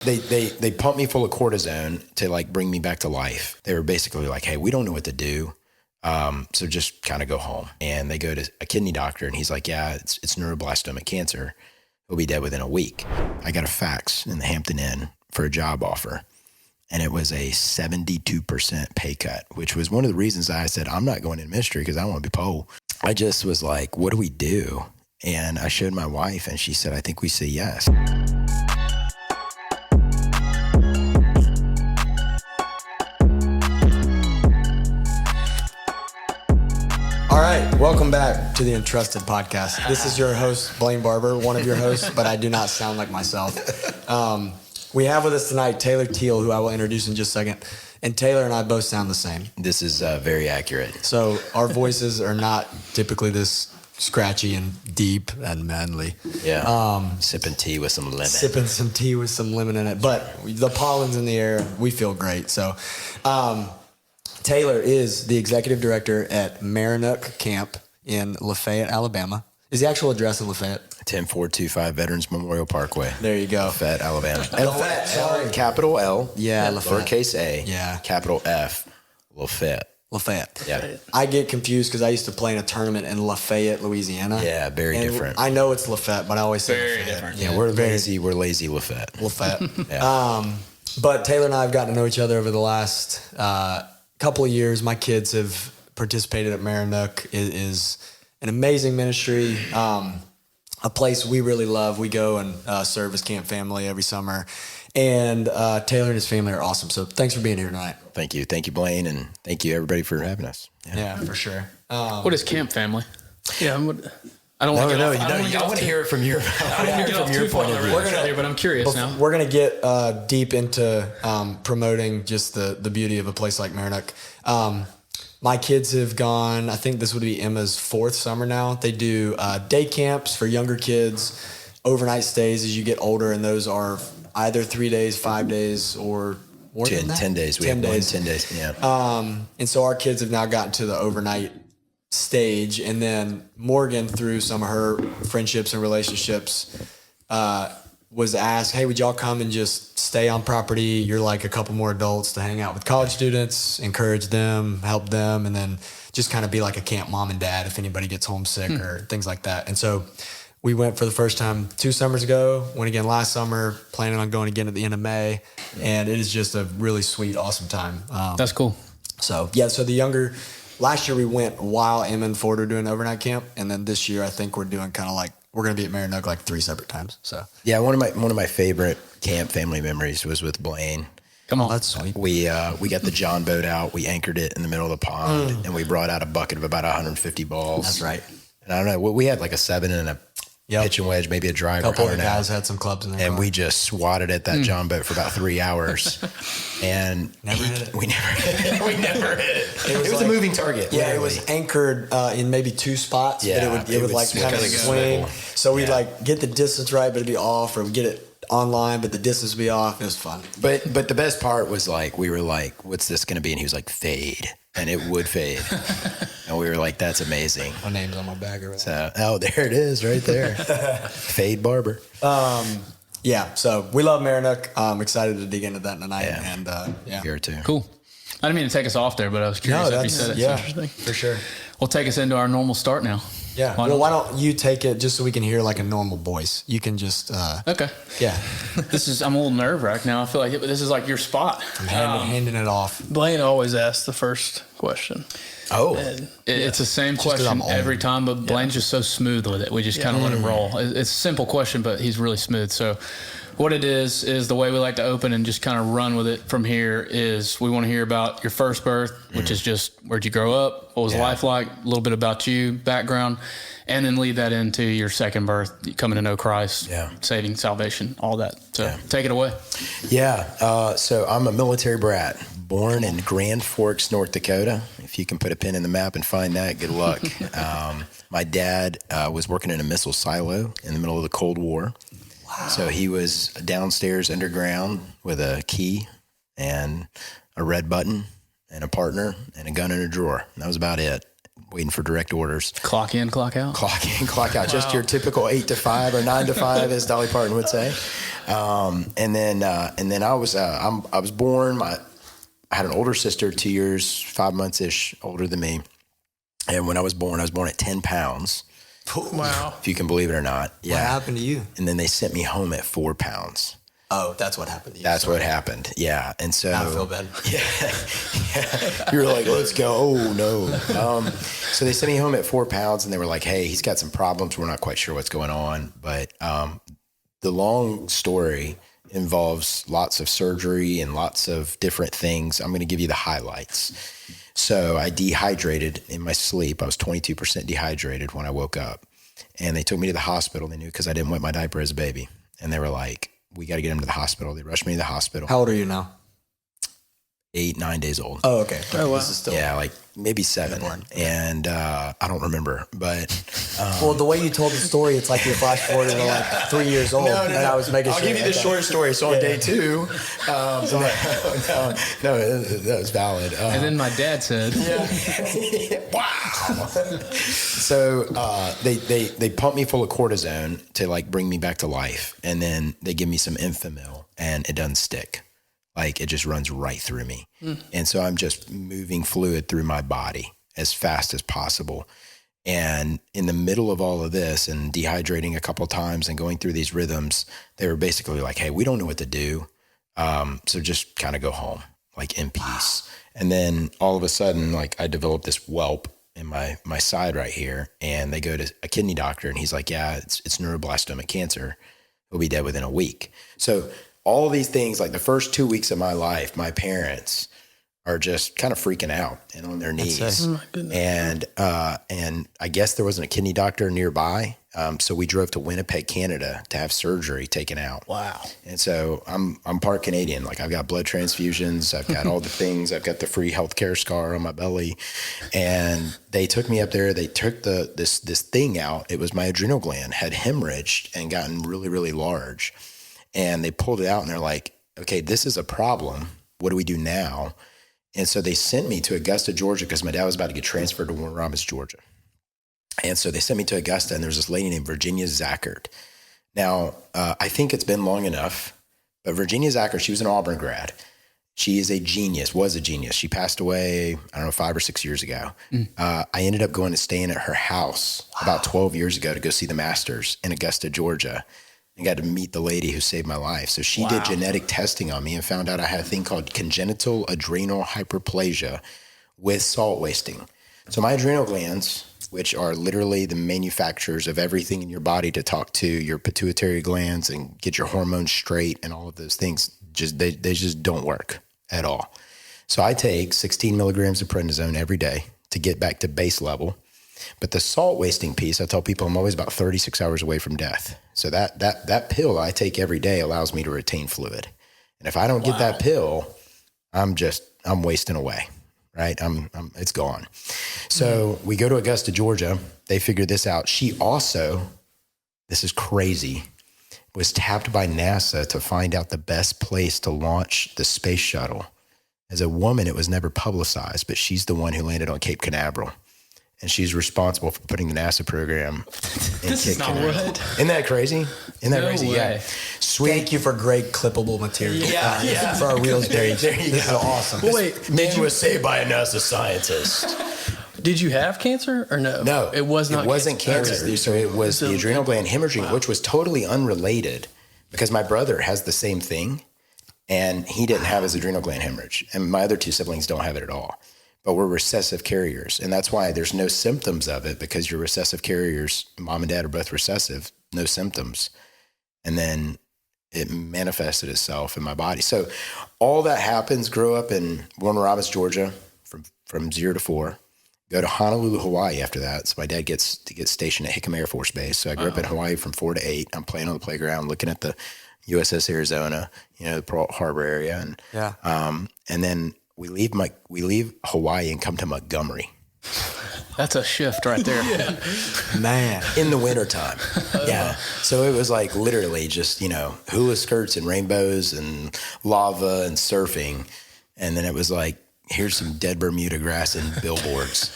They pumped me full of cortisone to like bring me back to life. They were basically like, hey, we don't know what to do. So just kind of go home. And they go to a kidney doctor and he's like, yeah, it's neuroblastoma cancer. He'll be dead within a week. I got a fax in the Hampton Inn for a job offer. And it was a 72% pay cut, which was one of the reasons I said, I'm not going in ministry because I don't want to be poor. I just was like, what do we do? And I showed my wife and she said, I think we say yes. All right, welcome back to the Entrusted podcast. This is your host, Blaine Barber, one of your hosts, but I do not sound like myself. We have with us tonight Taylor Teel, who I will introduce in just a second. And Taylor and I both sound the same. This is very accurate. So our voices are not typically this scratchy and deep and manly. Yeah. Sipping tea with some lemon. Sipping some tea with some lemon in it. But the pollen's in the air. We feel great. So Taylor is the executive director at Marannook Camp in Lafayette, Alabama. Is the actual address in Lafayette? 10425 Veterans Memorial Parkway. There you go. Lafayette, Alabama. Lafayette, sorry. Capital L. Yeah, Lafayette. Lowercase a. Yeah. Capital F. Lafayette. Lafayette. Yeah. I get confused because I used to play in a tournament in Lafayette, Louisiana. Yeah, very different. I know it's Lafayette, but I always say very Lafayette. different. Yeah, we're lazy. We're lazy Lafayette. Lafayette. Yeah. But Taylor and I have gotten to know each other over the last couple of years. My kids have participated at Marannook. It is an amazing ministry, a place we really love. We go and serve as camp family every summer. And Taylor and his family are awesome. So thanks for being here tonight. Thank you. Thank you, Blaine. And thank you, everybody, for having us. Yeah, for sure. What is camp family? Yeah, I don't No, want to no, get off. I want to hear it from your, point of view. But I'm curious now. We're going to get deep into promoting just the beauty of a place like Marannook. My kids have gone, I think this would be Emma's 4th summer now. They do day camps for younger kids, overnight stays as you get older, and those are either 3 days, 5 days, or more than that? 10 days. We 10 have days. 10 days, yeah. And so our kids have now gotten to the overnight stage, and then Morgan, through some of her friendships and relationships, was asked, hey, would y'all come and just stay on property? You're like a couple more adults to hang out with college students, encourage them, help them, and then just kind of be like a camp mom and dad if anybody gets homesick or things like that. And so we went for the first time 2 summers ago, went again last summer, planning on going again at the end of May, and it is just a really sweet, awesome time. That's cool. So last year we went while Emma and Ford were doing overnight camp, and then this year I think we're doing kind of like, we're going to be at Marannook like 3 separate times. So Yeah, one of my favorite camp family memories was with Blaine. Come on. that's sweet. We got the John boat out. We anchored it in the middle of the pond, and we brought out a bucket of about 150 balls. That's right. And I don't know, we had like a 7 and a pitch and wedge, maybe a driver. A couple of the guys had some clubs in there. And we just swatted at that John boat for about 3 hours. And Never hit it. We never hit it. It was like a moving target. Yeah, literally. it was anchored in maybe 2 spots, Yeah, but it would like was kind of kinda swing. swivel. So we'd like get the distance right, but it'd be off, or we'd get it online, but the distance would be off. It was fun. But the best part was like, we were like, what's this going to be? And he was like, fade. And it would fade. And we were like, that's amazing. My name's on my bag or whatever. So, there it is right there. Fade Barber. Yeah, so we love Marannook. I'm excited to dig into that tonight. Yeah. And yeah. Here too. Cool. I didn't mean to take us off there, but I was curious if you said it. yeah, It's interesting. for sure. We'll take us into our normal start now. Yeah. Why don't you take it just so we can hear like a normal voice? You can just Okay. yeah. I'm a little nerve-wracked now. I feel like this is like your spot. I'm handing it off. Blaine always asks the first question. Oh, It's the same 'cause question I'm old. every time, but Blaine's just so smooth with it. We just kind of let him roll. It's a simple question, but he's really smooth. So what it is the way we like to open and just kind of run with it from here is we want to hear about your first birth, which is just where'd you grow up? What was life like? A little bit about you, background, and then lead that into your second birth, coming to know Christ, saving, salvation, all that. So take it away. yeah. So I'm a military brat, born in Grand Forks, North Dakota. If you can put a pin in the map and find that, good luck. My dad was working in a missile silo in the middle of the Cold War. Wow. So he was downstairs underground with a key and a red button and a partner and a gun in a drawer. And that was about it. waiting for direct orders. Clock in, clock out. Clock in, clock out. Just your typical 8 to 5 or 9 to 5, as Dolly Parton would say. And then I was born. I had an older sister, 2 years, 5 months ish older than me. And when I was born at 10 pounds. Wow. If you can believe it or not. Yeah. What happened to you? And then they sent me home at 4 pounds. Oh, that's what happened to you. That's what happened. Yeah. And so I feel bad. Yeah. You're like, let's go. Oh no. So they sent me home at 4 pounds and they were like, hey, he's got some problems. We're not quite sure what's going on. But the long story involves lots of surgery and lots of different things. I'm going to give you the highlights. So I dehydrated in my sleep. I was 22% dehydrated when I woke up. And they took me to the hospital. They knew because I didn't wet my diaper as a baby. And they were like, we got to get him to the hospital. They rushed me to the hospital. How old are you now? 8, 9 days old. Oh, okay. Oh, wow. This is still Like maybe 7. And I don't remember, but well, the way you told the story, it's like you flash forward to like 3 years old. And I was making sure. I'll give you the short story. So on day 2, no, that was valid. And then my dad said, wow. So they pump me full of cortisone to like bring me back to life. And then they give me some Enfamil and it doesn't stick. Like it just runs right through me. And so I'm just moving fluid through my body as fast as possible. And in the middle of all of this and dehydrating a couple of times and going through these rhythms, they were basically like, hey, we don't know what to do. So just kind of go home, like in peace. And then all of a sudden, like I developed this whelp in my side right here. And they go to a kidney doctor and he's like, yeah, it's neuroblastoma cancer. He'll be dead within a week. So all these things, like the first 2 weeks of my life, my parents are just kind of freaking out and on their knees. Oh my goodness. And I guess there wasn't a kidney doctor nearby. So we drove to Winnipeg, Canada to have surgery taken out. Wow. And so I'm part Canadian. Like I've got blood transfusions. I've got all the things. I've got the free healthcare scar on my belly. And they took me up there. They took this thing out. It was my adrenal gland had hemorrhaged and gotten really, really large. And they pulled it out and they're like, okay, this is a problem. What do we do now? And so they sent me to Augusta, Georgia, because my dad was about to get transferred to Warner Robins, Georgia. And so they sent me to Augusta, and there's this lady named Virginia Zachert. Now, I think it's been long enough, but Virginia Zachert, she was an Auburn grad. She is a genius, was a genius. She passed away, I don't know, 5 or 6 years ago. I ended up going to staying at her house about 12 years ago to go see the Masters in Augusta, Georgia. And got to meet the lady who saved my life. So she did genetic testing on me and found out I had a thing called congenital adrenal hyperplasia with salt wasting. So my adrenal glands, which are literally the manufacturers of everything in your body to talk to your pituitary glands and get your hormones straight and all of those things, they just don't work at all. So I take 16 milligrams of prednisone every day to get back to base level. But the salt wasting piece, I tell people I'm always about 36 hours away from death. So that pill I take every day allows me to retain fluid. And if I don't get that pill, I'm wasting away, right? It's gone. So we go to Augusta, Georgia. They figured this out. She also, this is crazy, was tapped by NASA to find out the best place to launch the space shuttle. As a woman, it was never publicized, but she's the one who landed on Cape Canaveral. And she's responsible for putting the NASA program in Cape Canaveral. Isn't that crazy? Isn't that crazy? Way. Yeah. Sweet. Thank you for great clippable material. Yeah. For our Wheels page. There you This go. is awesome. Well, wait, Man was saved by a NASA scientist. did you have cancer or no? No, it was not. It wasn't cancer. Okay. So it was the adrenal gland hemorrhaging, which was totally unrelated because my brother has the same thing and he didn't have his adrenal gland hemorrhage. And my other 2 siblings don't have it at all. But we're recessive carriers. And that's why there's no symptoms of it because you're recessive carriers. Mom and dad are both recessive, no symptoms. And then it manifested itself in my body. So all that happens, grow up in Warner Robins, Georgia from 0 to 4. Go to Honolulu, Hawaii after that. So my dad gets stationed at Hickam Air Force Base. So I grew up in Hawaii from 4 to 8. I'm playing on the playground, looking at the USS Arizona, the Pearl Harbor area. And then we leave Hawaii and come to Montgomery. that's a shift right there. Man. In the wintertime. Yeah. So it was like literally just, hula skirts and rainbows and lava and surfing. And then it was like, here's some dead Bermuda grass and billboards.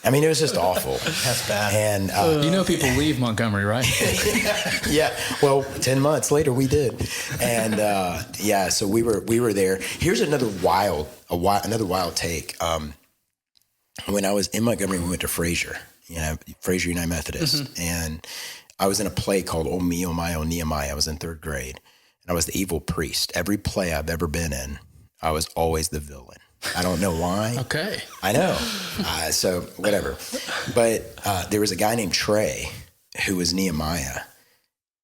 I mean, it was just awful. That's bad. And You know, people leave Montgomery, right? yeah, well, 10 months later we did. And yeah, so we were there. Here's another wild take. When I was in Montgomery, we went to Fraser United Methodist. And I was in a play called Oh Me, Oh My, Oh Nehemiah. I was in 3rd grade. And I was the evil priest. Every play I've ever been in, I was always the villain. I don't know why. Okay. I know. So whatever. But there was a guy named Trey who was Nehemiah.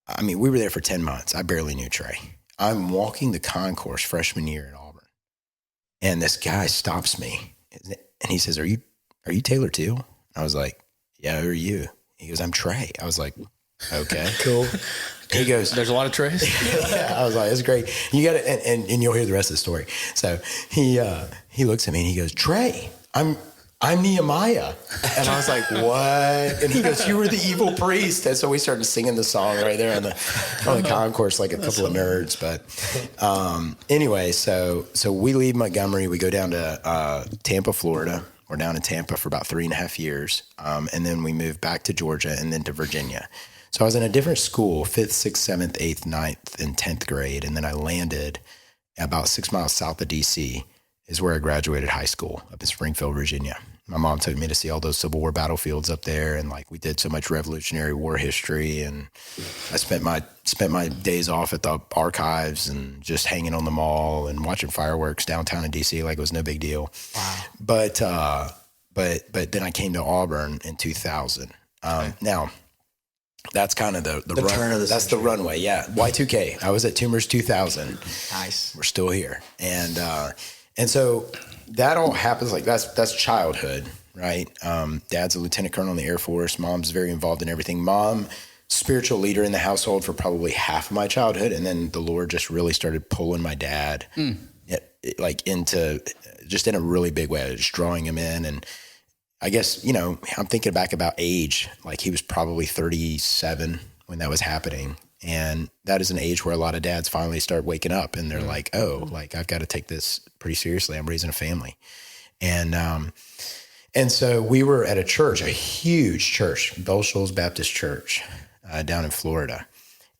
I mean, we were there for 10 months. I barely knew Trey. I'm walking the concourse freshman year in Auburn. And this guy stops me. And he says, Are you Taylor Teel? I was like, yeah, who are you? He goes, I'm Trey. I was like, okay. Cool. He goes, There's a lot of trays. yeah, I was like, that's great. You got it, and you'll hear the rest of the story. So he looks at me and he goes, Trey, I'm Nehemiah. And I was like, what? And he goes, you were the evil priest. And so we started singing the song right there on the concourse like a couple of nerds. But anyway, so we leave Montgomery. We go down to Tampa, Florida. We're down in Tampa for about 3.5 years. And then we moved back to Georgia and then to Virginia. So I was in a different school, 5th, 6th, 7th, 8th, 9th, and 10th grade. And then I landed about 6 miles south of D.C. is where I graduated high school, up in Springfield, Virginia. My mom took me to see all those Civil War battlefields up there. And like we did so much Revolutionary War history. And I spent my days off at the archives and just hanging on the mall and watching fireworks downtown in D.C. like it was no big deal. Wow. But then I came to Auburn in 2000. Now, that's kind of the run, turn of the that's century. the runway. Yeah. Y2K. I was at Tumors 2000. Nice. We're still here. And so that all happens like that's childhood, right? Dad's a lieutenant colonel in the Air Force. Mom's very involved in everything. Mom, spiritual leader in the household for probably half of my childhood. And then the Lord just really started pulling my dad like into just in a really big way, just drawing him in. And I guess, I'm thinking back about age, like he was probably 37 when that was happening. And that is an age where a lot of dads finally start waking up and they're like, oh, like I've got to take this pretty seriously. I'm raising a family. And so we were at a church, a huge church, Bell Shoals Baptist Church down in Florida.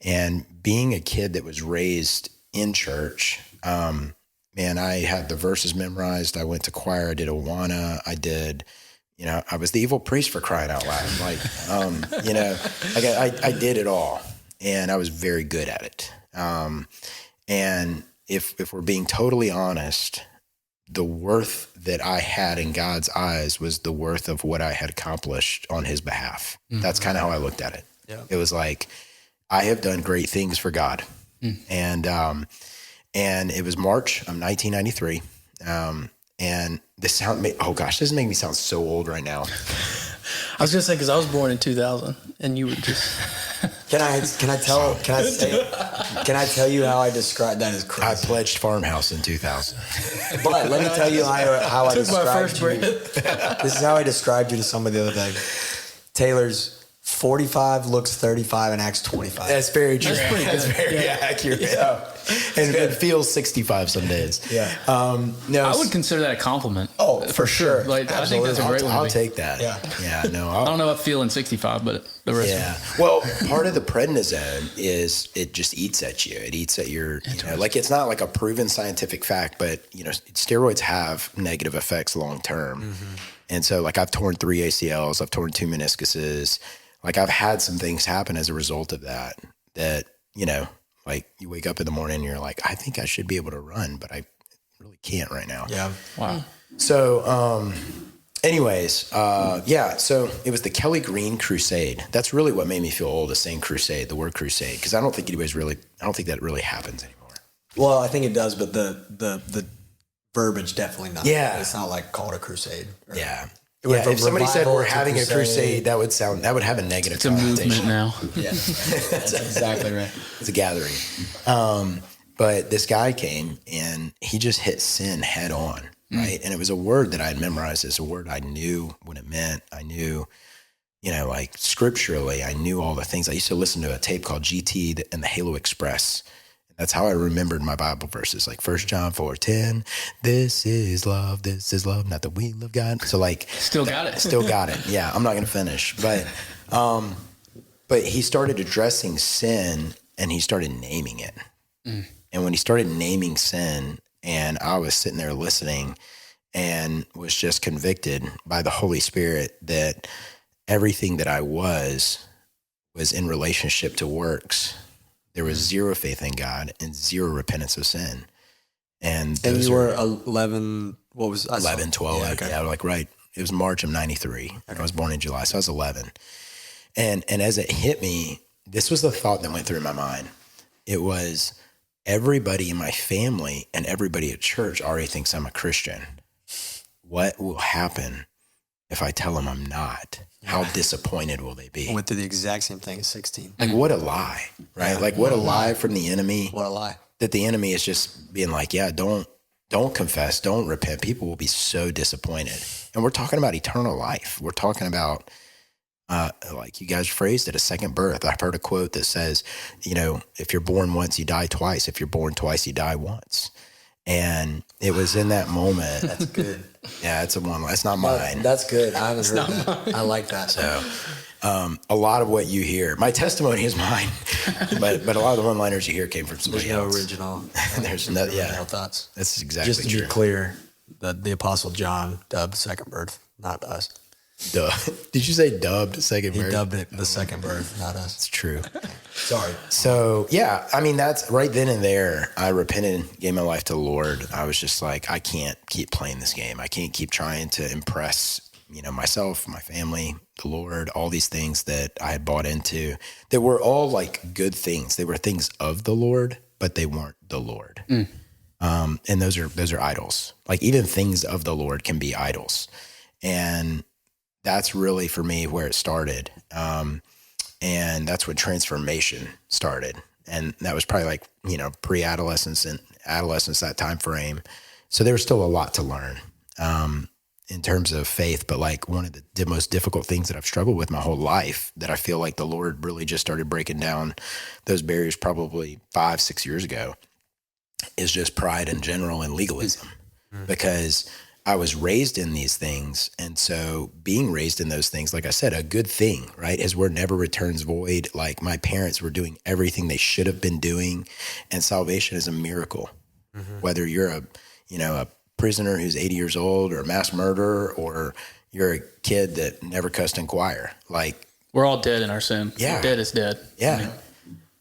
And being a kid that was raised in church, man, I had the verses memorized. I went to choir. I did Awana. I did, I was the evil priest for crying out loud. Like, I did it all. And I was very good at it. And if we're being totally honest, the worth that I had in God's eyes was the worth of what I had accomplished on his behalf. Mm-hmm. That's kind of how I looked at it. Yeah. It was like, I have done great things for God. Mm. And it was March of 1993. And this doesn't make me sound so old right now. I was gonna say, because I was born in 2000, and you were just. Can I tell you how I describe that as crazy? I pledged Farmhouse in 2000. But let me tell you how I Took my described first you. breath. This is how I described you to somebody the other day. Taylor's 45, looks 35, and acts 25. That's very true. That's very accurate. Yeah. And it feels 65 some days. Yeah. No, I would consider that a compliment. Oh, for sure. Like, I think that's a great one. I'll take that. Yeah. Yeah. No, I don't know about feeling 65, but the rest of it. Well, part of the prednisone is it just eats at you. It eats at your, like it's not like a proven scientific fact, but steroids have negative effects long term. Mm-hmm. And so like I've torn 3 ACLs, I've torn 2 meniscuses. Like I've had some things happen as a result of that, like you wake up in the morning and you're like, I think I should be able to run, but I really can't right now. Yeah. Wow. So, anyways, so it was the Kelly Green Crusade. That's really what made me feel old, is saying crusade, the word crusade, because I don't think that really happens anymore. Well, I think it does, but the verbiage definitely not. Yeah. It's not like called a crusade. Yeah. If somebody said we're having a crusade, that would have a negative It's a movement now. Yeah, that's exactly right. It's a gathering. But this guy came and he just hit sin head on, right? And it was a word that I had memorized. It's a word I knew what it meant. I knew, like scripturally, I knew all the things. I used to listen to a tape called GT and the Halo Express. That's how I remembered my Bible verses, like 1 John 4:10. This is love, not that we love God. So like, Still got it. Still got it. Yeah, I'm not going to finish, but he started addressing sin and he started naming it. And when he started naming sin, and I was sitting there listening and was just convicted by the Holy Spirit that everything that I was in relationship to works. There was zero faith in God and zero repentance of sin. And you were 11, what was 11, 12. Yeah, okay. Yeah, like right. It was March of 93. Okay. I was born in July, so I was 11. And as it hit me, this was the thought that went through my mind. It was everybody in my family and everybody at church already thinks I'm a Christian. What will happen if I tell them I'm not? How disappointed will they be? I went through the exact same thing at 16. Like, what a lie, right? Yeah. Like, what a lie from the enemy. What a lie. That the enemy is just being like, yeah, don't confess, don't repent. People will be so disappointed. And we're talking about eternal life. We're talking about, like you guys phrased it, a second birth. I've heard a quote that says, if you're born once, you die twice. If you're born twice, you die once. And it was in that moment. That's good. Yeah, it's it's not mine. That's good. I haven't heard that. Mine. I like that. So a lot of what you hear, my testimony is mine, but a lot of the one-liners you hear came from somebody else. Original. There's no original thoughts. That's exactly true. Just to be clear, the Apostle John dubbed second birth, not us. Duh. Did you say dubbed second birth? He dubbed it the second birth, not us. It's true. Sorry. So, yeah, I mean, that's right then and there. I repented and gave my life to the Lord. I was just like, I can't keep playing this game. I can't keep trying to impress, myself, my family, the Lord, all these things that I had bought into that were all like good things. They were things of the Lord, but they weren't the Lord. And those are idols. Like even things of the Lord can be idols. And that's really for me where it started. And that's when transformation started. And that was probably like, pre-adolescence and adolescence, that time frame. So there was still a lot to learn in terms of faith. But like one of the most difficult things that I've struggled with my whole life that I feel like the Lord really just started breaking down those barriers probably 5-6 years ago is just pride in general and legalism. Because I was raised in these things. And so being raised in those things, like I said, a good thing, right? His word never returns void. Like my parents were doing everything they should have been doing. And salvation is a miracle. Whether you're a prisoner who's 80 years old or a mass murderer, or you're a kid that never cussed in choir. Like we're all dead in our sin. Yeah. Dead is dead. Yeah.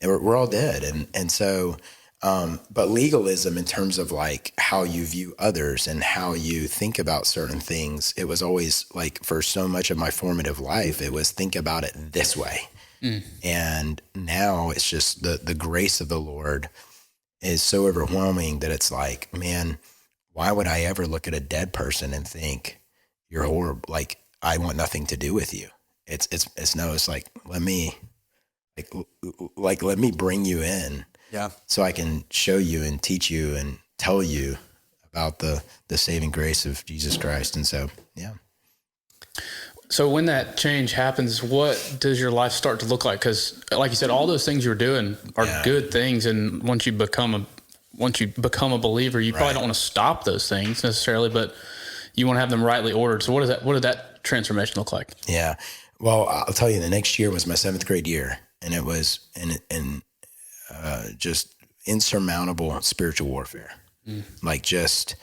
And we're all dead. And so, but legalism in terms of like how you view others and how you think about certain things, it was always like for so much of my formative life, it was think about it this way. And now it's just the grace of the Lord is so overwhelming that it's like, man, why would I ever look at a dead person and think you're horrible? Like I want nothing to do with you. It's like, let me bring you in. Yeah. So I can show you and teach you and tell you about the saving grace of Jesus Christ. And so, yeah. So when that change happens, what does your life start to look like? Because like you said, all those things you're doing are good things. And once you become a believer, you probably don't want to stop those things necessarily, but you want to have them rightly ordered. So what did that transformation look like? Yeah. Well, I'll tell you, the next year was my 7th grade year, and it was just insurmountable spiritual warfare. Like just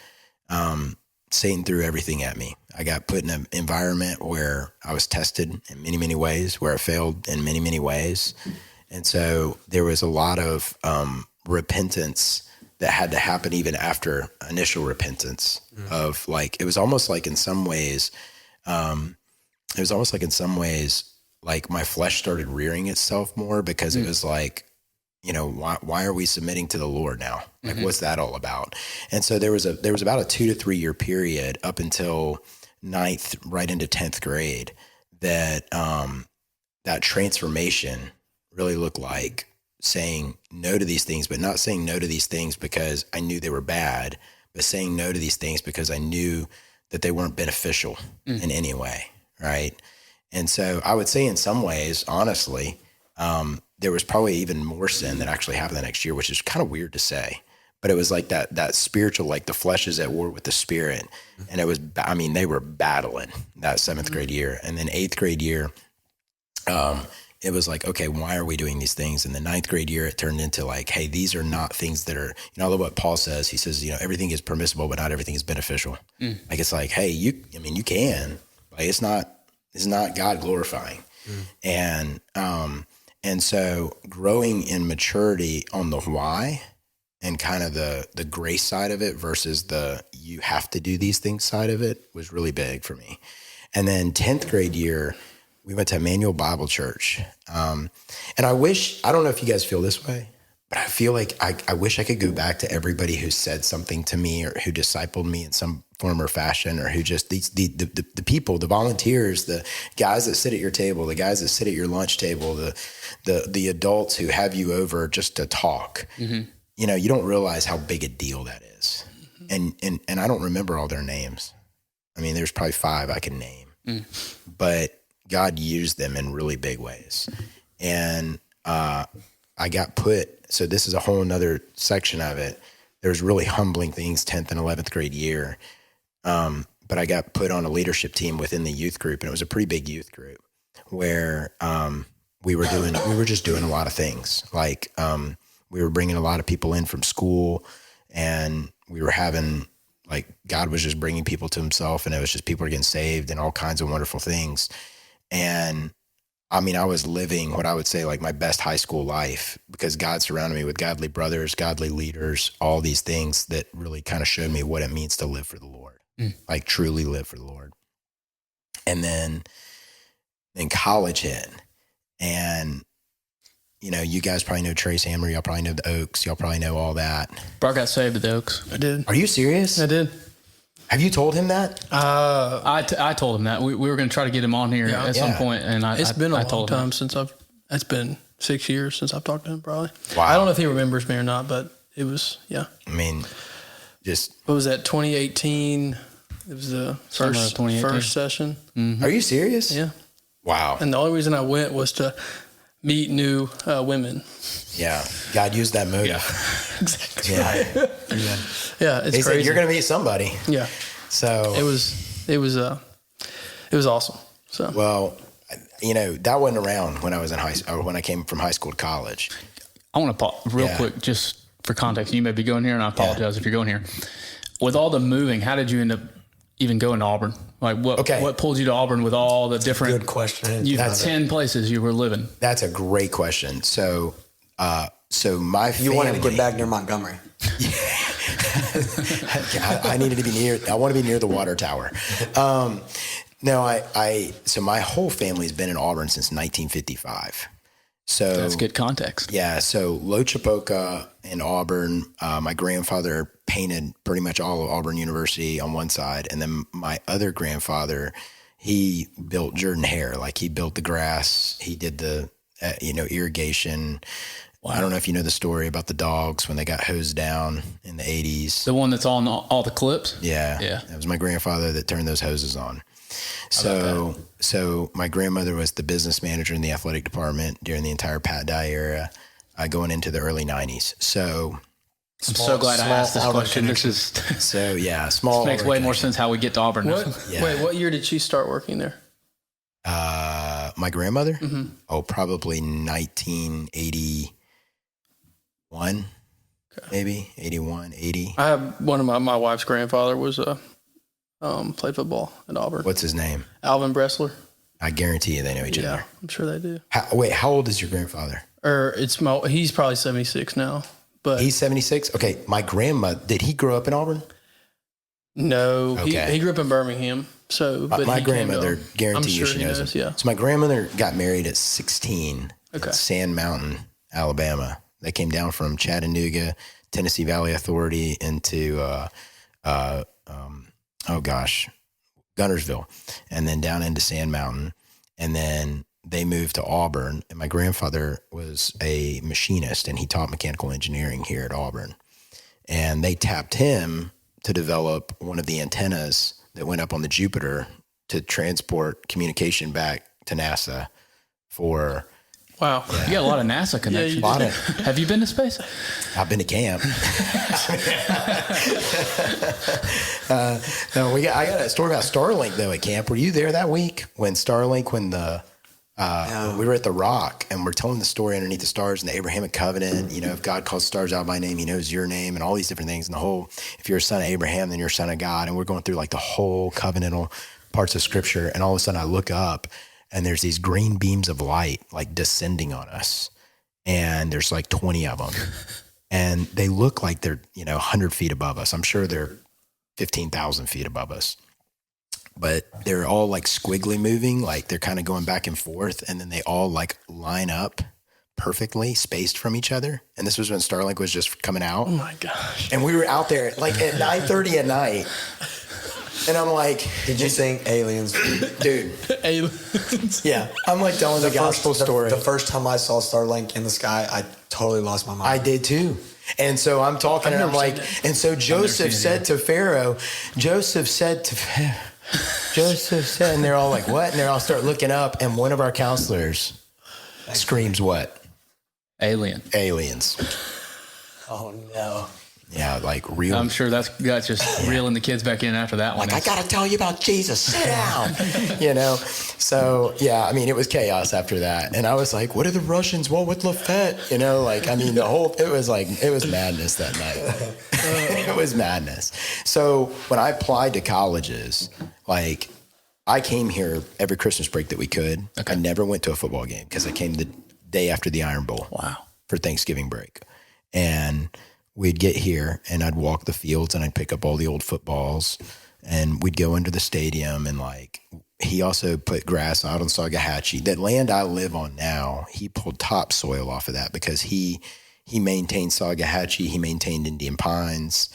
Satan threw everything at me. I got put in an environment where I was tested in many, many ways, where I failed in many, many ways. And so there was a lot of repentance that had to happen even after initial repentance of like, it was almost like in some ways, like my flesh started rearing itself more because it was like, why are we submitting to the Lord now? Like, what's that all about? And so there was about a 2 to 3 year period up until 9th, right into 10th grade that, that transformation really looked like saying no to these things, but not saying no to these things because I knew they were bad, but saying no to these things because I knew that they weren't beneficial in any way. Right. And so I would say in some ways, honestly, there was probably even more sin that actually happened the next year, which is kind of weird to say. But it was like that spiritual, like the flesh is at war with the spirit. And it was, I mean, they were battling that 7th grade year. And then 8th grade year, it was like, okay, why are we doing these things? And the 9th grade year, it turned into like, hey, these are not things that are, you know, what Paul says. He says, you know, everything is permissible, but not everything is beneficial. Like, it's like, hey, you can, but it's not God glorifying. And so growing in maturity on the why and kind of the grace side of it versus the you have to do these things side of it was really big for me. And then 10th grade year, we went to Emmanuel Bible Church. And I don't know if you guys feel this way, but I feel like I wish I could go back to everybody who said something to me or who discipled me in some form or fashion, or who just the people, the volunteers, the guys that sit at your table, the guys that sit at your lunch table, the adults who have you over just to talk. You know, you don't realize how big a deal that is. And I don't remember all their names. I mean, there's probably 5 I can name, but God used them in really big ways. And I got so this is a whole nother section of it. There's really humbling things 10th and 11th grade year. But I got put on a leadership team within the youth group, and it was a pretty big youth group where we were just doing a lot of things. Like we were bringing a lot of people in from school, and we were having, like, God was just bringing people to himself, and it was just people were getting saved and all kinds of wonderful things. And I mean, I was living what I would say like my best high school life, because God surrounded me with godly brothers, godly leaders, all these things that really kind of showed me what it means to live for the Lord, like truly live for the Lord. And then college hit, and you know, you guys probably know Trace Hammer. Y'all probably know the Oaks. Y'all probably know all that. Bart got saved at the Oaks. I did. Are you serious? I did. Have you told him that? I told him that we were going to try to get him on here at some point, and it's been a long told time since it's been 6 years since I've talked to him, probably. Wow. I don't know if he remembers me or not, but it was, yeah. I mean, just. What was that, 2018? It was the first session. Are you serious? Yeah. Wow. And the only reason I went was to meet new women. Yeah. God used that motive. Yeah. Exactly. Yeah. Yeah, it's He crazy. said, you're going to meet somebody. Yeah. So. It was awesome. So. Well, you know, that wasn't around when I was when I came from high school to college. I want to pause real quick, just for context. You may be going here, and I apologize if you're going here. With all the moving, how did you end up even going to Auburn? Like, what pulled you to Auburn with all the different? Good question. You had 10 places you were living. That's a great question. So my family. You wanted to get back near Montgomery. I needed to be near. I want to be near the water tower. No, so my whole family's been in Auburn since 1955. So that's good context. Yeah. So Lochapoka in Auburn, my grandfather painted pretty much all of Auburn University on one side. And then my other grandfather, he built Jordan Hare. Like, he built the grass. He did the, irrigation. Wow. I don't know if you know the story about the dogs when they got hosed down in the 80s. The one that's on all the clips? Yeah. Yeah. That was my grandfather that turned those hoses on. So my grandmother was the business manager in the athletic department during the entire Pat Dye era, going into the early 90s. So I'm so glad I asked this question. This is small. This makes way more sense how we get to Auburn. Wait, what year did she start working there? My grandmother? Mm-hmm. Oh, probably 1981, maybe 81, 80. I have one of my wife's grandfather was played football at Auburn. What's his name? Alvin Bressler. I guarantee you they know each other. Yeah, I'm sure they do. How old is your grandfather? He's probably 76 now. But he's 76? Okay, my grandma, did he grow up in Auburn? No, okay. he grew up in Birmingham. So, but my grandmother, guarantee you she knows him. Yeah. So my grandmother got married at 16 at Sand Mountain, Alabama. They came down from Chattanooga, Tennessee Valley Authority into, Guntersville, and then down into Sand Mountain. And then they moved to Auburn. And my grandfather was a machinist, and he taught mechanical engineering here at Auburn. And they tapped him to develop one of the antennas that went up on the Jupiter to transport communication back to NASA for Wow. You got a lot of NASA connections. do. Have you been to space? I've been to camp. No, I got a story about Starlink though at camp. Were you there that week when Starlink, we were at the Rock and we're telling the story underneath the stars and the Abrahamic covenant, if God calls stars out by name, he knows your name and all these different things. And if you're a son of Abraham, then you're a son of God. And we're going through like the whole covenantal parts of scripture. And all of a sudden I look up and there's these green beams of light like descending on us. And there's like 20 of them. And they look like they're, 100 feet above us. I'm sure they're 15,000 feet above us. But they're all like squiggly moving, like they're kind of going back and forth. And then they all like line up perfectly spaced from each other. And this was when Starlink was just coming out. Oh my gosh. And we were out there like at 9:30 at night. And I'm like, Did you think aliens? dude, Aliens. yeah. I'm like telling the gospel story. The first time I saw Starlink in the sky, I totally lost my mind. I did too. And so I'm talking and I'm like, and so Joseph said to Pharaoh, and they're all like, what? And they all start looking up. And one of our counselors screams, what? Aliens. Oh no. Yeah, like real. I'm sure that's just reeling the kids back in after that one. Like, I got to tell you about Jesus. Sit down. So, yeah, I mean, it was chaos after that. And I was like, what are the Russians? Well, with Lafayette, it was madness that night. It was madness. So when I applied to colleges, like I came here every Christmas break that we could. Okay. I never went to a football game because I came the day after the Iron Bowl. Wow. For Thanksgiving break. And we'd get here and I'd walk the fields and I'd pick up all the old footballs and we'd go into the stadium and like, he also put grass out on Saugahatchee. That land I live on now, he pulled topsoil off of that because he maintained Saugahatchee, he maintained Indian Pines,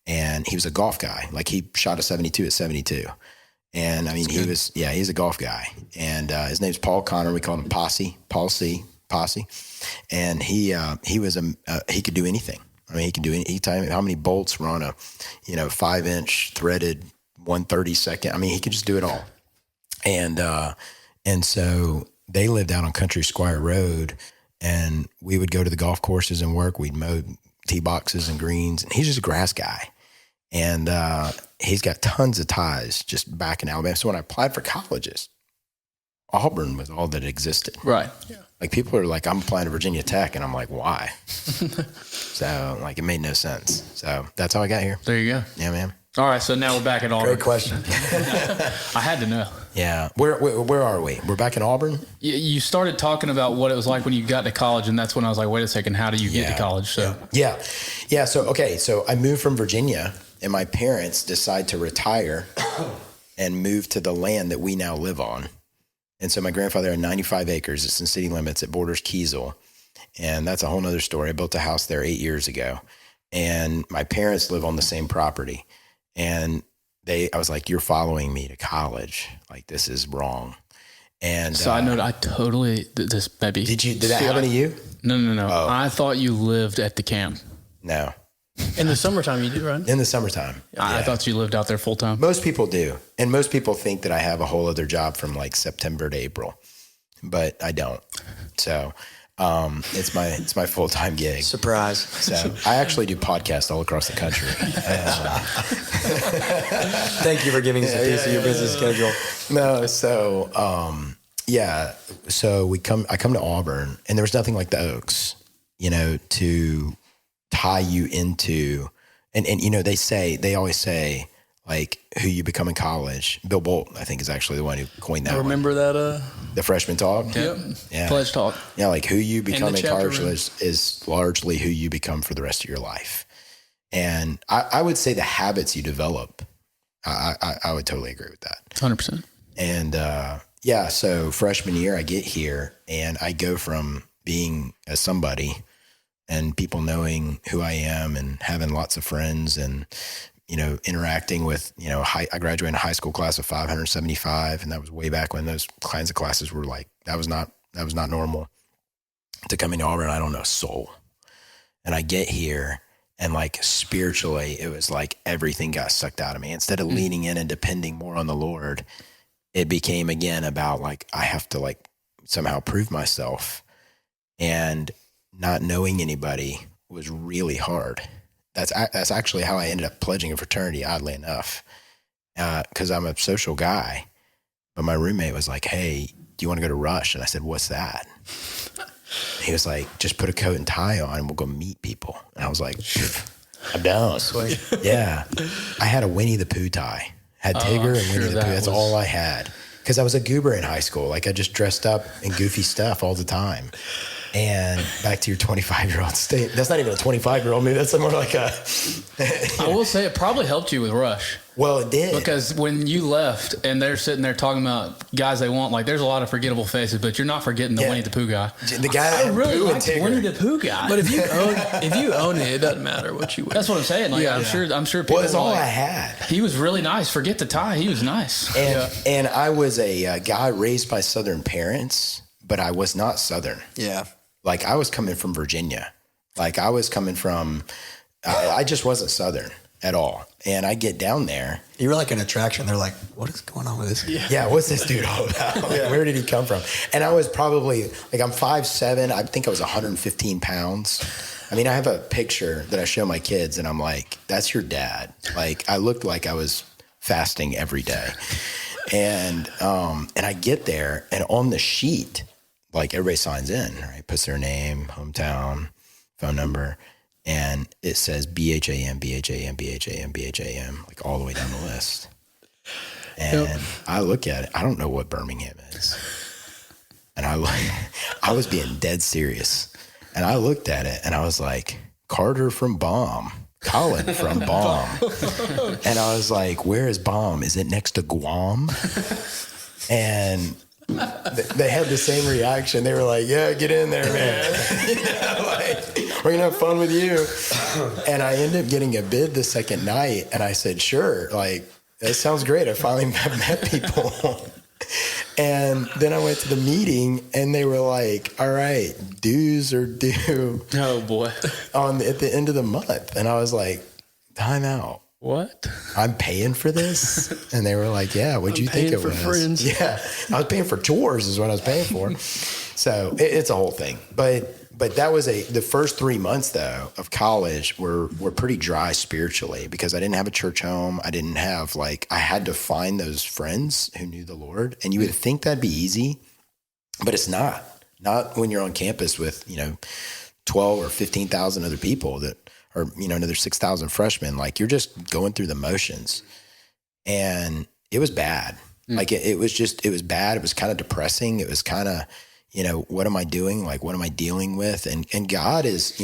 and he was a golf guy. Like he shot a 72 at 72. And I mean, he's a golf guy. And his name's Paul Connor. We called him Paul C. And he could do anything. I mean, he can do any time. How many bolts were on a, 5-inch threaded 1/32? I mean, he could just do it all. And so they lived out on Country Squire Road, and we would go to the golf courses and work. We'd mow tee boxes and greens, and he's just a grass guy. And he's got tons of ties just back in Alabama. So when I applied for colleges, Auburn was all that existed. Right. Yeah. Like people are like, I'm applying to Virginia Tech, and I'm like, why? So like it made no sense. So that's how I got here. There you go. Yeah, man. All right, so now we're back at Auburn. Great question. I had to know. Yeah. Where are we? We're back in Auburn? You started talking about what it was like when you got to college, and that's when I was like, wait a second, how do you get to college? So Yeah. So I moved from Virginia, and my parents decide to retire and move to the land that we now live on. And so my grandfather had 95 acres. It's in city limits. It borders Kiesel. And that's a whole nother story. I built a house there 8 years ago. And my parents live on the same property. And I was like, you're following me to college. Like, this is wrong. And side note, I totally, this maybe. Did that happen to you? No. Oh. I thought you lived at the camp. No. In the summertime, you do, right? In the summertime. I thought you lived out there full time. Most people do. And most people think that I have a whole other job from like September to April, but I don't. So it's my full-time gig. Surprise. So I actually do podcasts all across the country. Thank you for giving us a piece of your busy schedule. No, so so I come to Auburn, and there was nothing like the Oaks, to tie you into, and they always say like who you become in college. Bill Bolt, I think, is actually the one who coined that. I remember that. The freshman talk. Yep. Yeah. Pledge talk. Yeah, like who you become in college room. is largely who you become for the rest of your life. And I would say the habits you develop, I would totally agree with that. 100%. And so freshman year I get here and I go from being a somebody and people knowing who I am and having lots of friends and, interacting with, I graduated in a high school class of 575. And that was way back when those kinds of classes were like, that was not normal. To come into Auburn, I don't know a soul. And I get here and like spiritually, it was like everything got sucked out of me. Instead of leaning in and depending more on the Lord, it became again about like, I have to like somehow prove myself. and not knowing anybody was really hard. That's actually how I ended up pledging a fraternity, oddly enough, because I'm a social guy. But my roommate was like, "Hey, do you want to go to Rush?" And I said, "What's that?" He was like, "Just put a coat and tie on and we'll go meet people." And I was like, "I'm down." Sweet. Yeah. I had a Winnie the Pooh tie. Had Tigger and Winnie the Pooh. That's all I had. Because I was a goober in high school. Like, I just dressed up in goofy stuff all the time. And back to your 25-year-old state. That's not even a 25-year-old me. That's more like a... I will say it probably helped you with Rush. Well, it did. Because when you left and they're sitting there talking about guys they want, like, there's a lot of forgettable faces, but you're not forgetting the Winnie the Pooh guy. The guy that I really Pooh and liked Tigger. Winnie the Pooh guy. But if you own it, it doesn't matter what you wear. That's what I'm saying. Like, I'm sure people Well, it's all like, I had. He was really nice. Forget the tie. He was nice. And I was a guy raised by Southern parents, but I was not Southern. Yeah. Like, I was coming from Virginia. Like, I was coming from, I just wasn't Southern at all. And I get down there. You were like an attraction. They're like, what is going on with this? Yeah, what's this dude all about? Like, where did he come from? And I was probably, like, I'm 5'7". I think I was 115 pounds. I mean, I have a picture that I show my kids, and I'm like, that's your dad. Like, I looked like I was fasting every day. And I get there, and on the sheet, like, everybody signs in, right? Puts their name, hometown, phone number, and it says BHAM, BHAM, BHAM, BHAM, like all the way down the list. And I look at it. I don't know what Birmingham is. And I was being dead serious. And I looked at it, and I was like, Carter from Baum, Colin from Baum. And I was like, where is Baum? Is it next to Guam? And they had the same reaction. They were like, yeah, get in there, man. We're going to have fun with you. And I ended up getting a bid the second night. And I said, sure. Like, that sounds great. I finally have met people. And then I went to the meeting, and they were like, all right, dues are due. Oh, boy. At the end of the month. And I was like, time out. What? I'm paying for this? And they were like, yeah, what'd you think it was? Friends. Yeah, I was paying for tours is what I was paying for. So it's a whole thing. But that was the first 3 months, though, of college were pretty dry spiritually because I didn't have a church home. I didn't have, I had to find those friends who knew the Lord. And you would think that'd be easy, but it's not. Not when you're on campus with, 12 or 15,000 other people or another 6,000 freshmen. Like, you're just going through the motions. And it was bad. Like, it was bad. It was kind of depressing. It was kind of, what am I doing? Like, what am I dealing with? And God is,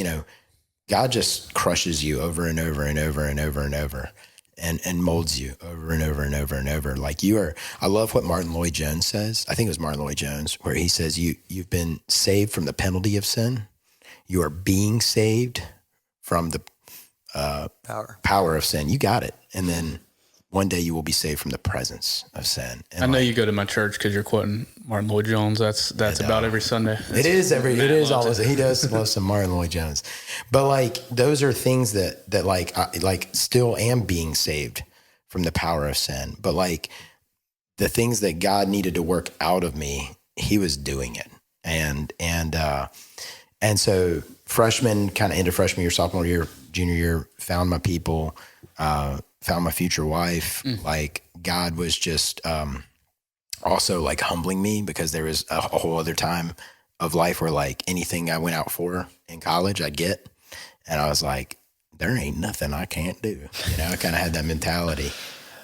God just crushes you over and over and over and over and over and molds you over and over and over and over. Like, I love what Martin Lloyd-Jones says. I think it was Martin Lloyd-Jones, where he says, you've been saved from the penalty of sin. You are being saved from the power of sin. You got it. And then one day you will be saved from the presence of sin. And I know you go to my church because you're quoting Martin Lloyd-Jones. That's about every Sunday. It is almost. He does love some Martin Lloyd-Jones. But those are things that I still am being saved from the power of sin. But the things that God needed to work out of me, he was doing it. And so freshman, kind of into freshman year, sophomore year, junior year, found my people, found my future wife. God was just also humbling me because there was a whole other time of life where anything I went out for in college, I'd get. And I was like, there ain't nothing I can't do. I kind of had that mentality.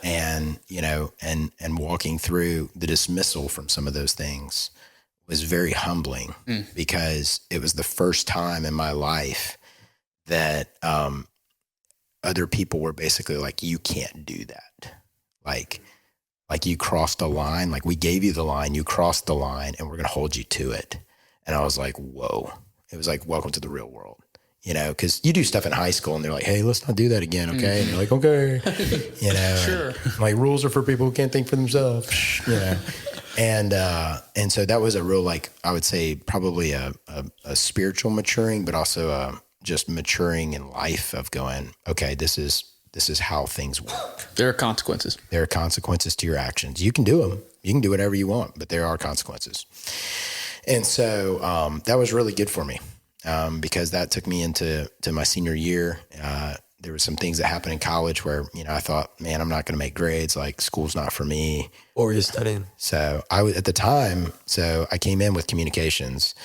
And, and walking through the dismissal from some of those things was very humbling because it was the first time in my life that other people were basically like, you can't do that. Like you crossed a line, we gave you the line, you crossed the line, and we're going to hold you to it. And I was like, whoa. It was like, welcome to the real world, because you do stuff in high school and they're like, hey, let's not do that again, okay? And you're like, okay, Sure. Rules are for people who can't think for themselves, And so that was a real, I would say probably a spiritual maturing, but also just maturing in life of going, okay, this is how things work. There are consequences. There are consequences to your actions. You can do them. You can do whatever you want, but there are consequences. And so that was really good for me because that took me into my senior year. There were some things that happened in college where, I thought, man, I'm not going to make grades. Like school's not for me. What were you studying? So I was at the time. So I came in with communications.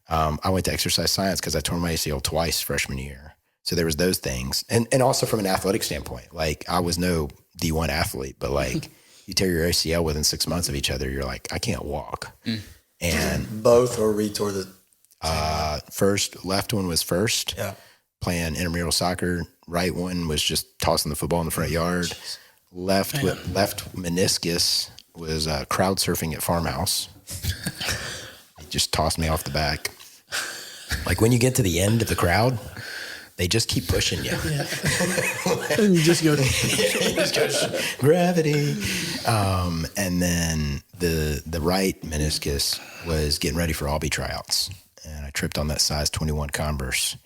I went to exercise science because I tore my ACL twice freshman year. So there was those things. And also from an athletic standpoint, like I was no D1 athlete, but like you tear your ACL within 6 months of each other, you're like, I can't walk. And both or retore the first, left one was first. Yeah. Playing intramural soccer. Right one was just tossing the football in the front yard. Left meniscus was crowd surfing at farmhouse. He just tossed me off the back. Like when you get to the end of the crowd, they just keep pushing you. Yeah. And you just go. Gravity. And then the right meniscus was getting ready for Albee tryouts. And I tripped on that size 21 Converse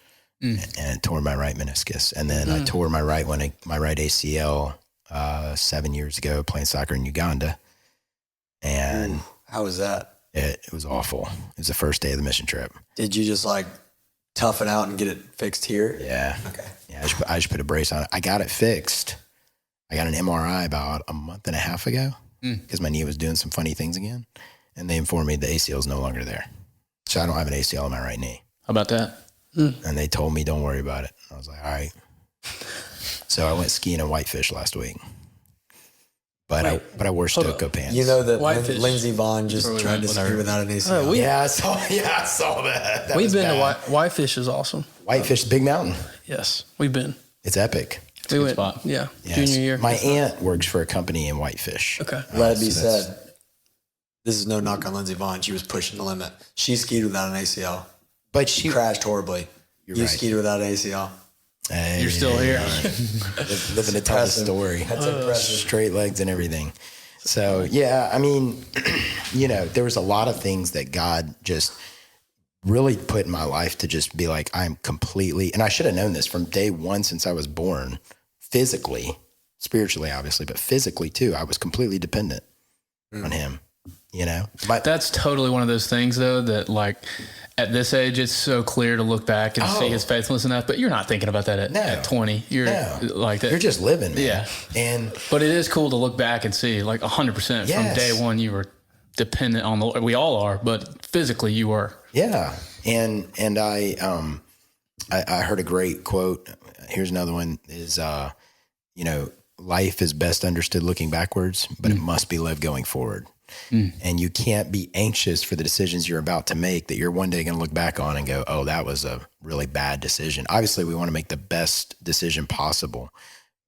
and tore my right meniscus. And then I tore my right ACL 7 years ago playing soccer in Uganda. And how was that? It was awful. It was the first day of the mission trip. Did you just like tough it out and get it fixed here? Yeah. Okay. Yeah, I just put a brace on it. I got it fixed. I got an MRI about a month and a half ago because my knee was doing some funny things again. And they informed me the ACL is no longer there. So I don't have an ACL in my right knee. How about that? And they told me, don't worry about it. I was like, all right. So I went skiing in Whitefish last week. But I wore Stoco pants. You know that Whitefish. Lindsey Vaughn just tried to ski without an ACL. I saw that. That We've was been bad. to Whitefish is awesome. Whitefish, big mountain. Yes, we've been. It's epic. It's a good spot. Yeah, Yes. junior year. My aunt works for a company in Whitefish. Okay. Let it be So that's- said, this is no knock on Lindsey Vaughn. She was pushing the limit. She skied without an ACL. But She crashed horribly. You're You right. skied without an ACL. Hey, You're still here. living to tell the story. That's impressive. Straight legs and everything. So, yeah, I mean, there was a lot of things that God just really put in my life to just be like, I'm completely, and I should have known this from day one since I was born, physically, spiritually, obviously, but physically too. I was completely dependent on him, That's totally one of those things, though, that like at this age, it's so clear to look back and see his faithfulness enough. But you're not thinking about that at 20. You're like that. You're just living, man. Yeah. But it is cool to look back and see like 100% Yes. from day one, you were dependent on the Lord. We all are, but physically you were. Yeah. And I heard a great quote. Here's another one is, life is best understood looking backwards, but it must be lived going forward. And you can't be anxious for the decisions you're about to make that you're one day going to look back on and go, oh, that was a really bad decision. Obviously we want to make the best decision possible,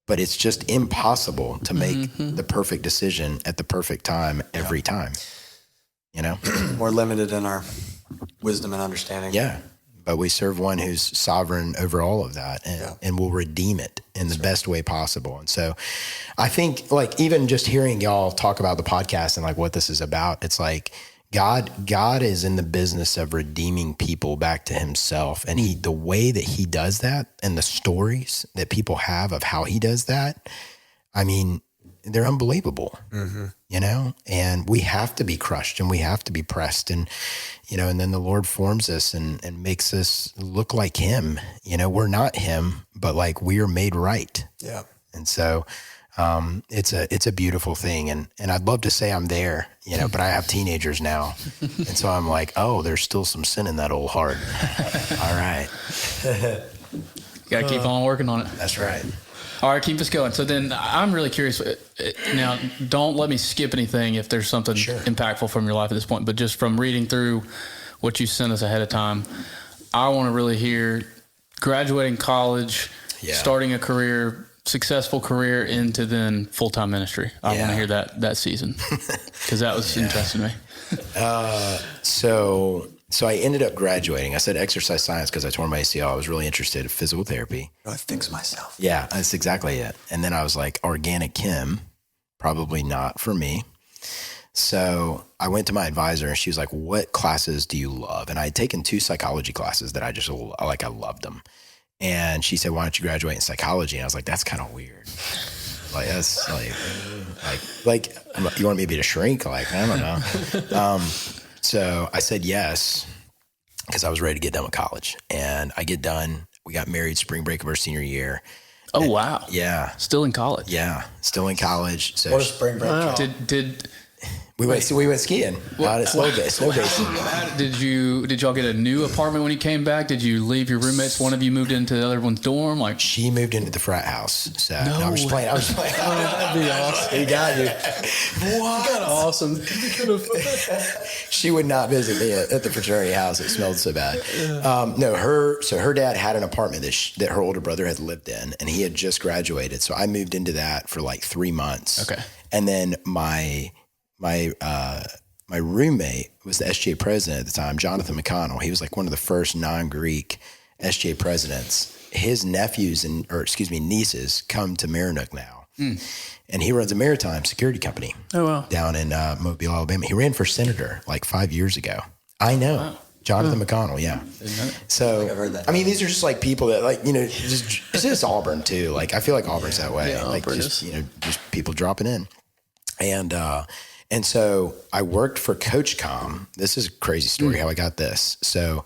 but it's just impossible to make the perfect decision at the perfect time every time, We're limited in our wisdom and understanding. Yeah. But we serve one who's sovereign over all of that and will redeem it in the best way possible. And so I think like even just hearing y'all talk about the podcast and like what this is about, it's like God is in the business of redeeming people back to himself. And the way that he does that and the stories that people have of how he does that, I mean, they're unbelievable, and we have to be crushed and we have to be pressed and then the Lord forms us and makes us look like him. We're not him, but like we are made right. Yeah. And so it's a beautiful thing. And I'd love to say I'm there, but I have teenagers now. And so I'm like, oh, there's still some sin in that old heart. All right. Got to keep on working on it. That's right. All right, keep us going. So then I'm really curious. Now, don't let me skip anything if there's something impactful from your life at this point, but just from reading through what you sent us ahead of time, I want to really hear graduating college, starting a career, successful career into then full-time ministry. I want to hear that season because that was interesting to me. So I ended up graduating. I said exercise science because I tore my ACL. I was really interested in physical therapy. I fix myself. Yeah, that's exactly it. And then I was like, organic chem, probably not for me. So I went to my advisor and she was like, what classes do you love? And I had taken 2 psychology classes that I just I loved them. And she said, why don't you graduate in psychology? And I was like, that's kind of weird. Like, that's like you want me to be a shrink? Like, I don't know. So I said yes because I was ready to get done with college. And I get done. We got married spring break of our senior year. Oh, wow. Yeah. Still in college. Yeah. Still in college. So What a spring break. Wow. Did we went skiing out at snow basin. did y'all get a new apartment when you came back? Did you leave your roommates? One of you moved into the other one's dorm? Like, She moved into the frat house. So no, I'm just playing. that'd be awesome. He got you. What? Awesome. She would not visit me at the fraternity house. It smelled so bad. No, her dad had an apartment that her older brother had lived in, and he had just graduated. So I moved into that for like 3 months. Okay. And then my roommate was the SGA president at the time, Jonathan McConnell. He was like one of the first non-Greek SGA presidents. His nieces come to Marannook now. And he runs a maritime security company down in Mobile, Alabama. He ran for senator like 5 years ago. I know. Wow. Jonathan McConnell, yeah. So, I've heard that. I mean, these are just like people that like, it's just Auburn too. Like, I feel like Auburn's that way. Yeah, like Auburn just, just people dropping in. And so I worked for Coach Com. This is a crazy story how I got this. So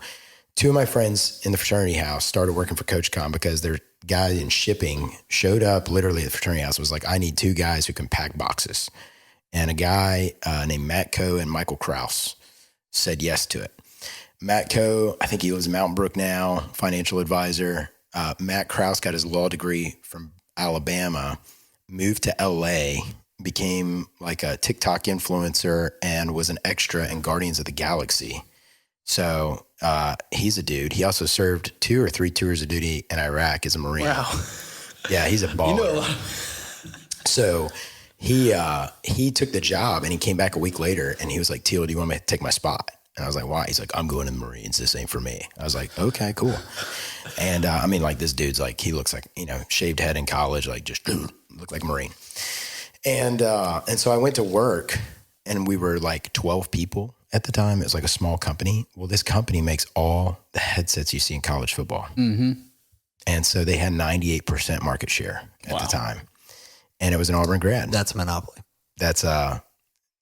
2 of my friends in the fraternity house started working for Coach Com because their guy in shipping showed up literally at the fraternity house, was like, I need 2 guys who can pack boxes. And a guy named Matt Coe and Michael Kraus said yes to it. Matt Coe, I think he lives in Mountain Brook now, financial advisor. Matt Kraus got his law degree from Alabama, moved to LA, became like a TikTok influencer, and was an extra in Guardians of the Galaxy. So he's a dude. He also served 2 or 3 tours of duty in Iraq as a Marine. Wow. Yeah, he's a baller. So he took the job, and he came back a week later, and he was like, Teel, do you want me to take my spot? And I was like, why? He's like, I'm going in the Marines. This ain't for me. I was like, okay, cool. And I mean, like, this dude's like, he looks like, shaved head in college, like just looked like a Marine. And so I went to work, and we were like 12 people at the time. It was like a small company. Well, this company makes all the headsets you see in college football. Mm-hmm. And so they had 98% market share at the time. And it was an Auburn grad. That's a monopoly. That's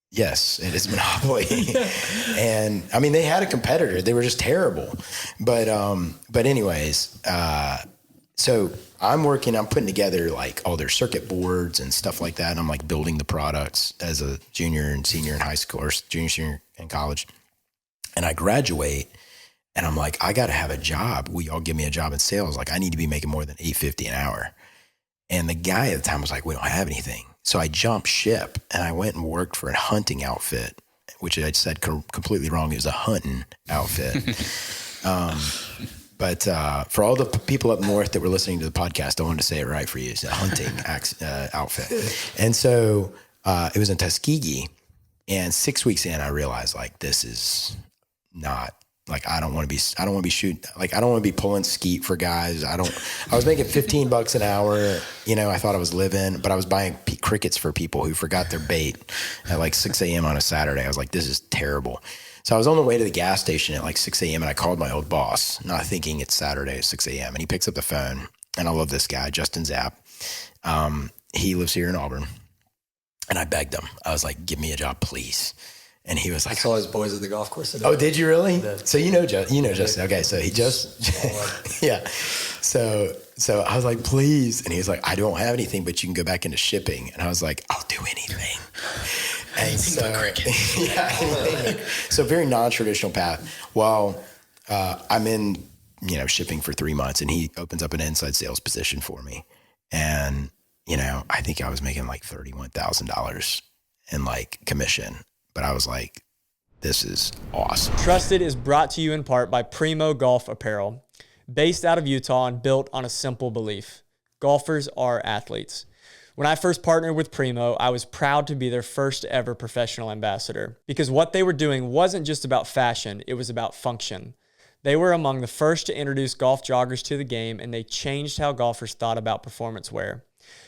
yes, it is monopoly. And I mean, they had a competitor. They were just terrible. But anyways, so I'm putting together like all their circuit boards and stuff like that. And I'm like building the products as a junior and senior in high school, or junior, senior in college. And I graduate, and I'm like, I got to have a job. Will y'all give me a job in sales? Like, I need to be making more than $8.50 an hour. And the guy at the time was like, we don't have anything. So I jumped ship, and I went and worked for a hunting outfit, which I said completely wrong. It was a hunting outfit. But for all the people up north that were listening to the podcast, I wanted to say it right for you. It's a hunting outfit. And so it was in Tuskegee. And 6 weeks in, I realized, like, this is not, like, I don't want to be shooting, like, I don't want to be pulling skeet for guys. I was making $15 an hour. I thought I was living, but I was buying crickets for people who forgot their bait at like 6 a.m. on a Saturday. I was like, this is terrible. So I was on the way to the gas station at like 6 a.m. and I called my old boss, not thinking it's Saturday at 6 a.m. And he picks up the phone, and I love this guy, Justin Zapp. He lives here in Auburn. And I begged him. I was like, give me a job, please. And he was like, I saw his boys at the golf course today. Oh, did you really? So you know Justin. Okay, so he just, yeah. So I was like, please. And he was like, I don't have anything, but you can go back into shipping. And I was like, I'll do anything. And so, yeah, so very non-traditional path. Well, I'm in, shipping for 3 months, and he opens up an inside sales position for me. And, I think I was making like $31,000 in like commission. But I was like, this is awesome. Entrusted is brought to you in part by Primo Golf Apparel. Based out of Utah and built on a simple belief: golfers are athletes. When I first partnered with Primo, I was proud to be their first ever professional ambassador, because what they were doing wasn't just about fashion, it was about function. They were among the first to introduce golf joggers to the game, and they changed how golfers thought about performance wear.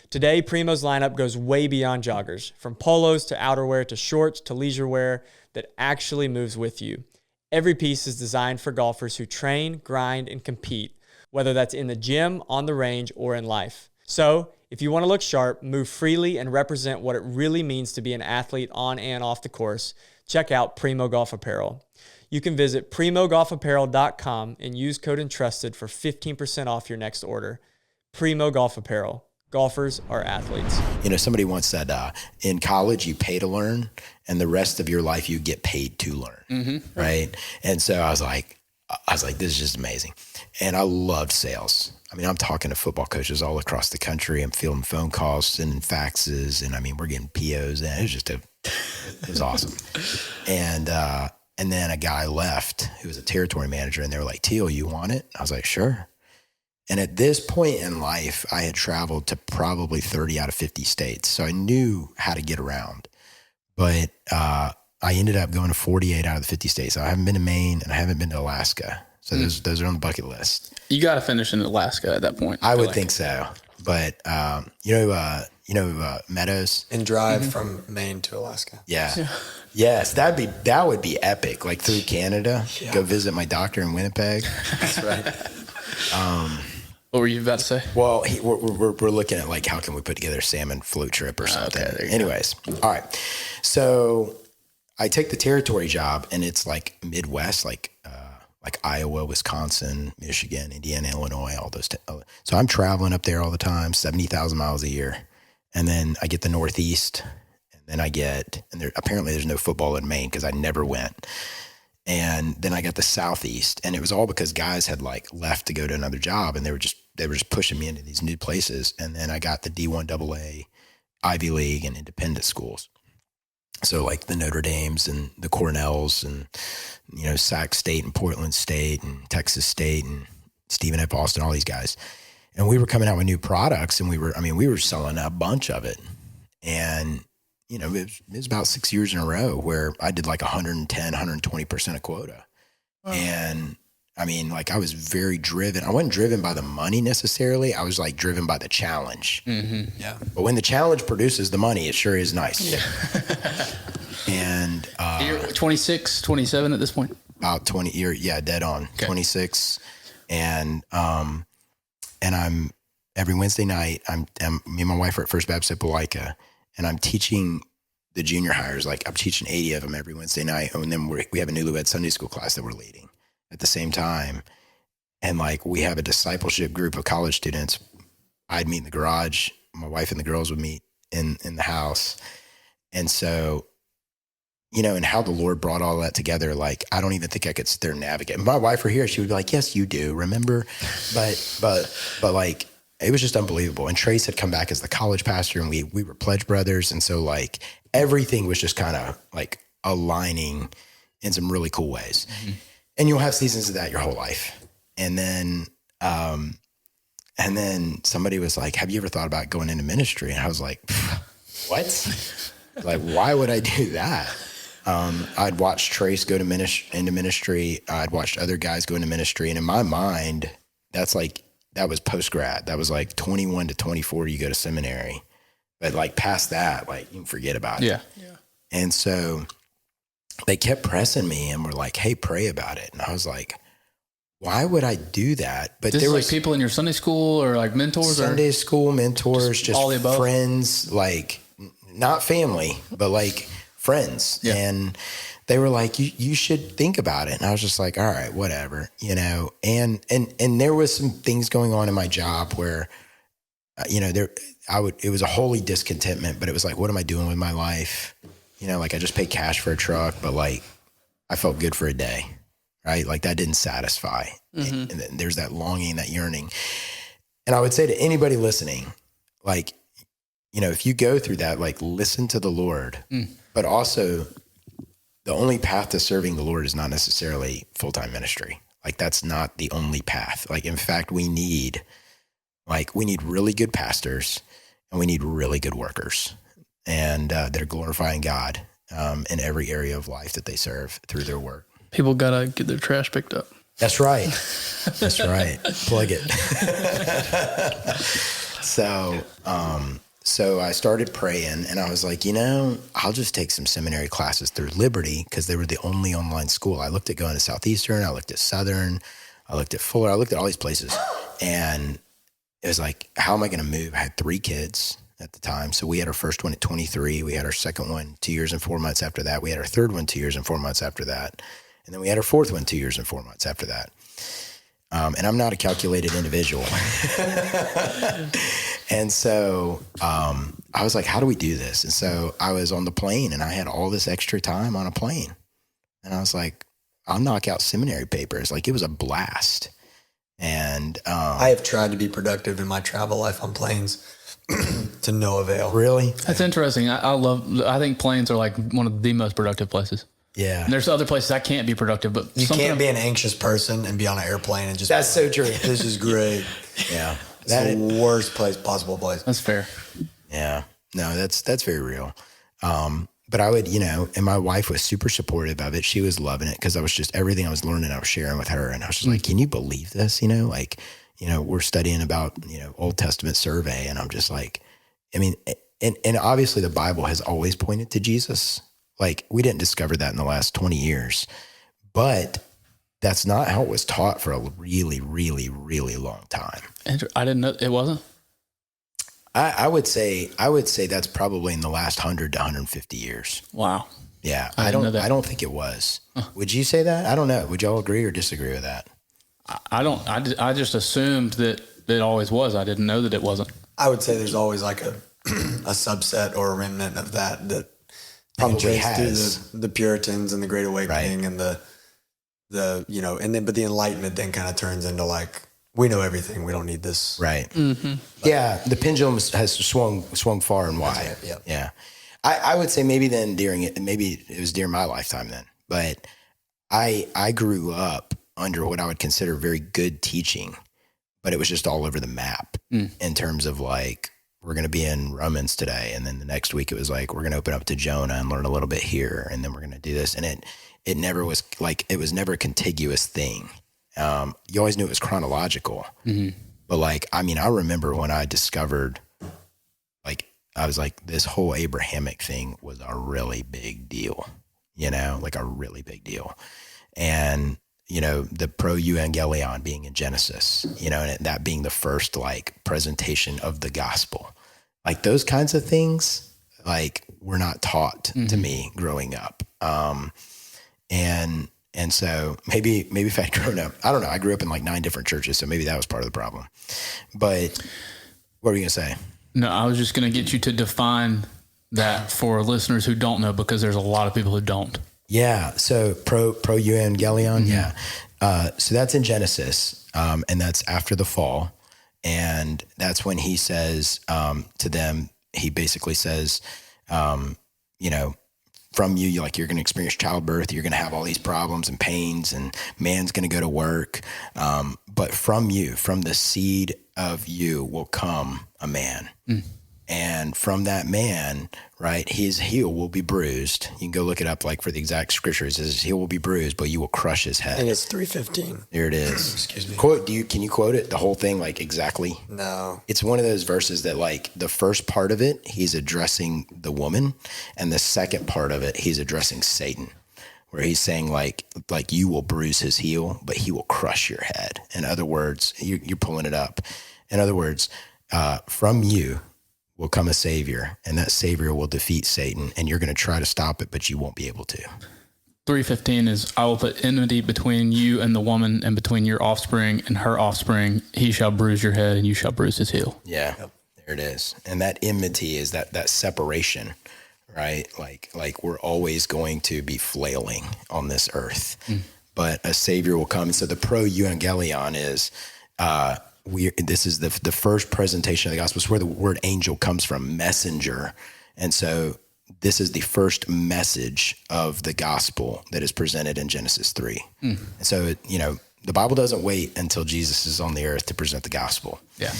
Today, Primo's lineup goes way beyond joggers, from polos to outerwear to shorts to leisure wear that actually moves with you. Every piece is designed for golfers who train, grind, and compete, whether that's in the gym, on the range, or in life. So, if you want to look sharp, move freely, and represent what it really means to be an athlete on and off the course, check out Primo Golf Apparel. You can visit primogolfapparel.com and use code Entrusted for 15% off your next order. Primo Golf Apparel. Golfers are athletes. Somebody once said, in college, you pay to learn, and the rest of your life, you get paid to learn. Right. And so I was like, this is just amazing. And I loved sales. I mean, I'm talking to football coaches all across the country. I'm fielding phone calls, sending faxes, and I mean, we're getting POs, and it was awesome. And then a guy left who was a territory manager, and they were like, Teel, you want it? I was like, sure. And at this point in life, I had traveled to probably 30 out of 50 states. So I knew how to get around. But I ended up going to 48 out of the 50 states. So I haven't been to Maine and I haven't been to Alaska. So those are on the bucket list. You got to finish in Alaska at that point. I would think so. But, Meadows? And drive from Maine to Alaska. Yeah. Yes, that would be epic. Like through Canada, go visit my doctor in Winnipeg. That's right. What were you about to say? Well, we're looking at like how can we put together a salmon float trip or something. Okay, Anyways, all right. So I take the territory job, and it's like Midwest, like Iowa, Wisconsin, Michigan, Indiana, Illinois, all those. So I'm traveling up there all the time, 70,000 miles a year, and then I get the Northeast, and then apparently there's no football in Maine because I never went. And then I got the Southeast, and it was all because guys had like left to go to another job, and they were just pushing me into these new places. And then I got the D1 AA, Ivy League, and independent schools. So like the Notre Dames and the Cornells and, Sac State and Portland State and Texas State and Stephen F. Austin, all these guys. And we were coming out with new products, and we were selling a bunch of it. And it was about 6 years in a row where I did like 110, 120% of quota. Wow. And I mean, like I was very driven. I wasn't driven by the money necessarily. I was like driven by the challenge. Mm-hmm. Yeah. But when the challenge produces the money, it sure is nice. Yeah. And you're 26, 27 at this point? About 20 years. Yeah, dead on. Okay. 26. And I'm every Wednesday night, me and my wife are at First Baptist Opelika. And I'm teaching the junior hires, like I'm teaching 80 of them every Wednesday night. And then we have a newlywed Sunday school class that we're leading at the same time. And like we have a discipleship group of college students. I'd meet in the garage. My wife and the girls would meet in the house. And so, and how the Lord brought all that together, like I don't even think I could sit there and navigate. If my wife were here, she would be like, yes, you do, remember? But like, it was just unbelievable. And Trace had come back as the college pastor, and we were pledge brothers. And so like everything was just kind of like aligning in some really cool ways. Mm-hmm. And you'll have seasons of that your whole life. And then somebody was like, have you ever thought about going into ministry? And I was like, what? Like, why would I do that? I'd watched Trace go into ministry. I'd watched other guys go into ministry. And in my mind, that was post-grad. That was like 21 to 24, you go to seminary. But like past that, like you can forget about it. Yeah. And so they kept pressing me and were like, hey, pray about it. And I was like, why would I do that? But this there was like people in your Sunday school or like mentors? Sunday school mentors, just all the above? Friends, like not family, but like friends. Yeah. And they were like, you should think about it. And I was just like, all right, whatever, and there was some things going on in my job where, it was a holy discontentment, but it was like, what am I doing with my life? Like I just paid cash for a truck, but like I felt good for a day, right? Like that didn't satisfy. Mm-hmm. And then there's that longing, that yearning. And I would say to anybody listening, like, if you go through that, like listen to the Lord, but also the only path to serving the Lord is not necessarily full-time ministry. Like that's not the only path. Like in fact, we need really good pastors and we need really good workers, and they're glorifying God in every area of life that they serve through their work. People gotta get their trash picked up. That's right. That's right. Plug it. So I started praying, and I was like, I'll just take some seminary classes through Liberty because they were the only online school. I looked at going to Southeastern. I looked at Southern. I looked at Fuller. I looked at all these places, and it was like, how am I going to move? I had 3 kids. at the time. So we had our first one at 23. We had our second one 2 years and 4 months after that. We had our third one 2 years and 4 months after that. And then we had our fourth one 2 years and 4 months after that. And I'm not a calculated individual. And so I was like, how do we do this? And so I was on the plane and I had all this extra time on a plane. And I was like, I'll knock out seminary papers. Like, it was a blast. And I have tried to be productive in my travel life on planes to no avail. Really? That's interesting. I think planes are like one of the most productive places. Yeah. And there's other places I can't be productive, but You can't be an anxious person and be on an airplane and just. That's so true. This is great. Yeah. It's the worst possible place. That's fair. Yeah. No, that's very real. But I would, and my wife was super supportive of it. She was loving it because I was just, everything I was learning, I was sharing with her. And I was just like, can you believe this? We're studying about, Old Testament survey. And I'm just like, and obviously the Bible has always pointed to Jesus. Like, we didn't discover that in the last 20 years, but that's not how it was taught for a really, really, really long time. I didn't know it wasn't. I would say that's probably in the last 100 to 150 years. Wow. Yeah. I don't think it was. Huh. Would you say that? I don't know. Would y'all agree or disagree with that? I just assumed that it always was. I didn't know that it wasn't. I would say there's always like a subset or a remnant of that probably has through the Puritans and the Great Awakening, right, and but the Enlightenment then kind of turns into like, we know everything, we don't need this. Right. Mm-hmm. Yeah. The pendulum has swung far and wide. Right, yeah. I would say maybe it was during my lifetime then, but I grew up under what I would consider very good teaching, but it was just all over the map in terms of like, we're going to be in Romans today. And then the next week it was like, we're going to open up to Jonah and learn a little bit here. And then we're going to do this. And it never was like, it was never a contiguous thing. You always knew it was chronological, but like, I remember when I discovered, like, I was like, this whole Abrahamic thing was a really big deal, like a really big deal. And, the pro-evangelion being in Genesis, and that being the first like presentation of the gospel, like those kinds of things, like were not taught to me growing up. And so maybe if I'd grown up, I don't know, I grew up in like 9 different churches, so maybe that was part of the problem. But what were you going to say? No, I was just going to get you to define that for listeners who don't know, because there's a lot of people who don't. Yeah. So pro-evangelion. Yeah. So that's in Genesis. And that's after the fall. And that's when he says, to them, he basically says, from you, you're going to experience childbirth. You're going to have all these problems and pains, and man's going to go to work. But from you, from the seed of you will come a man. And from that man, right, his heel will be bruised. You can go look it up, like for the exact scripture. It says his heel will be bruised, but you will crush his head. I think it's 3:15. There it is. Excuse me. Can you quote it, the whole thing, like exactly? No. It's one of those verses that, like, the first part of it, he's addressing the woman, and the second part of it, he's addressing Satan, where he's saying like you will bruise his heel, but he will crush your head. In other words, you're pulling it up. In other words, from you will come a savior, and that savior will defeat Satan, and you're going to try to stop it, but you won't be able to. 3:15 is, I will put enmity between you and the woman, and between your offspring and her offspring. He shall bruise your head, and you shall bruise his heel. Yeah, yep. There it is. And that enmity is that separation, right? Like we're always going to be flailing on this earth, but a savior will come. And so the pro-evangelion is, this is the first presentation of the gospel. It's where the word angel comes from, messenger. And so this is the first message of the gospel that is presented in Genesis 3. And so, the Bible doesn't wait until Jesus is on the earth to present the gospel. Yeah.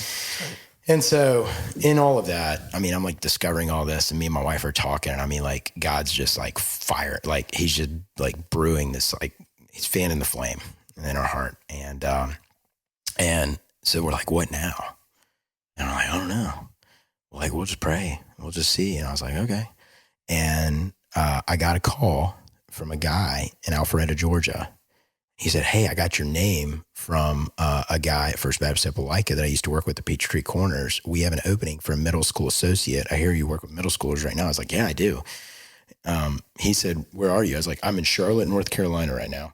And so in all of that, I'm like discovering all this, and me and my wife are talking, and like God's just like fire, like he's just like brewing this, like he's fanning the flame in our heart. And so we're like, what now? And I'm like, I don't know. Like, we'll just pray. We'll just see. And I was like, okay. And I got a call from a guy in Alpharetta, Georgia. He said, hey, I got your name from a guy at First Baptist Opelika that I used to work with at Peachtree Corners. We have an opening for a middle school associate. I hear you work with middle schoolers right now. I was like, yeah, I do. He said, where are you? I was like, I'm in Charlotte, North Carolina right now.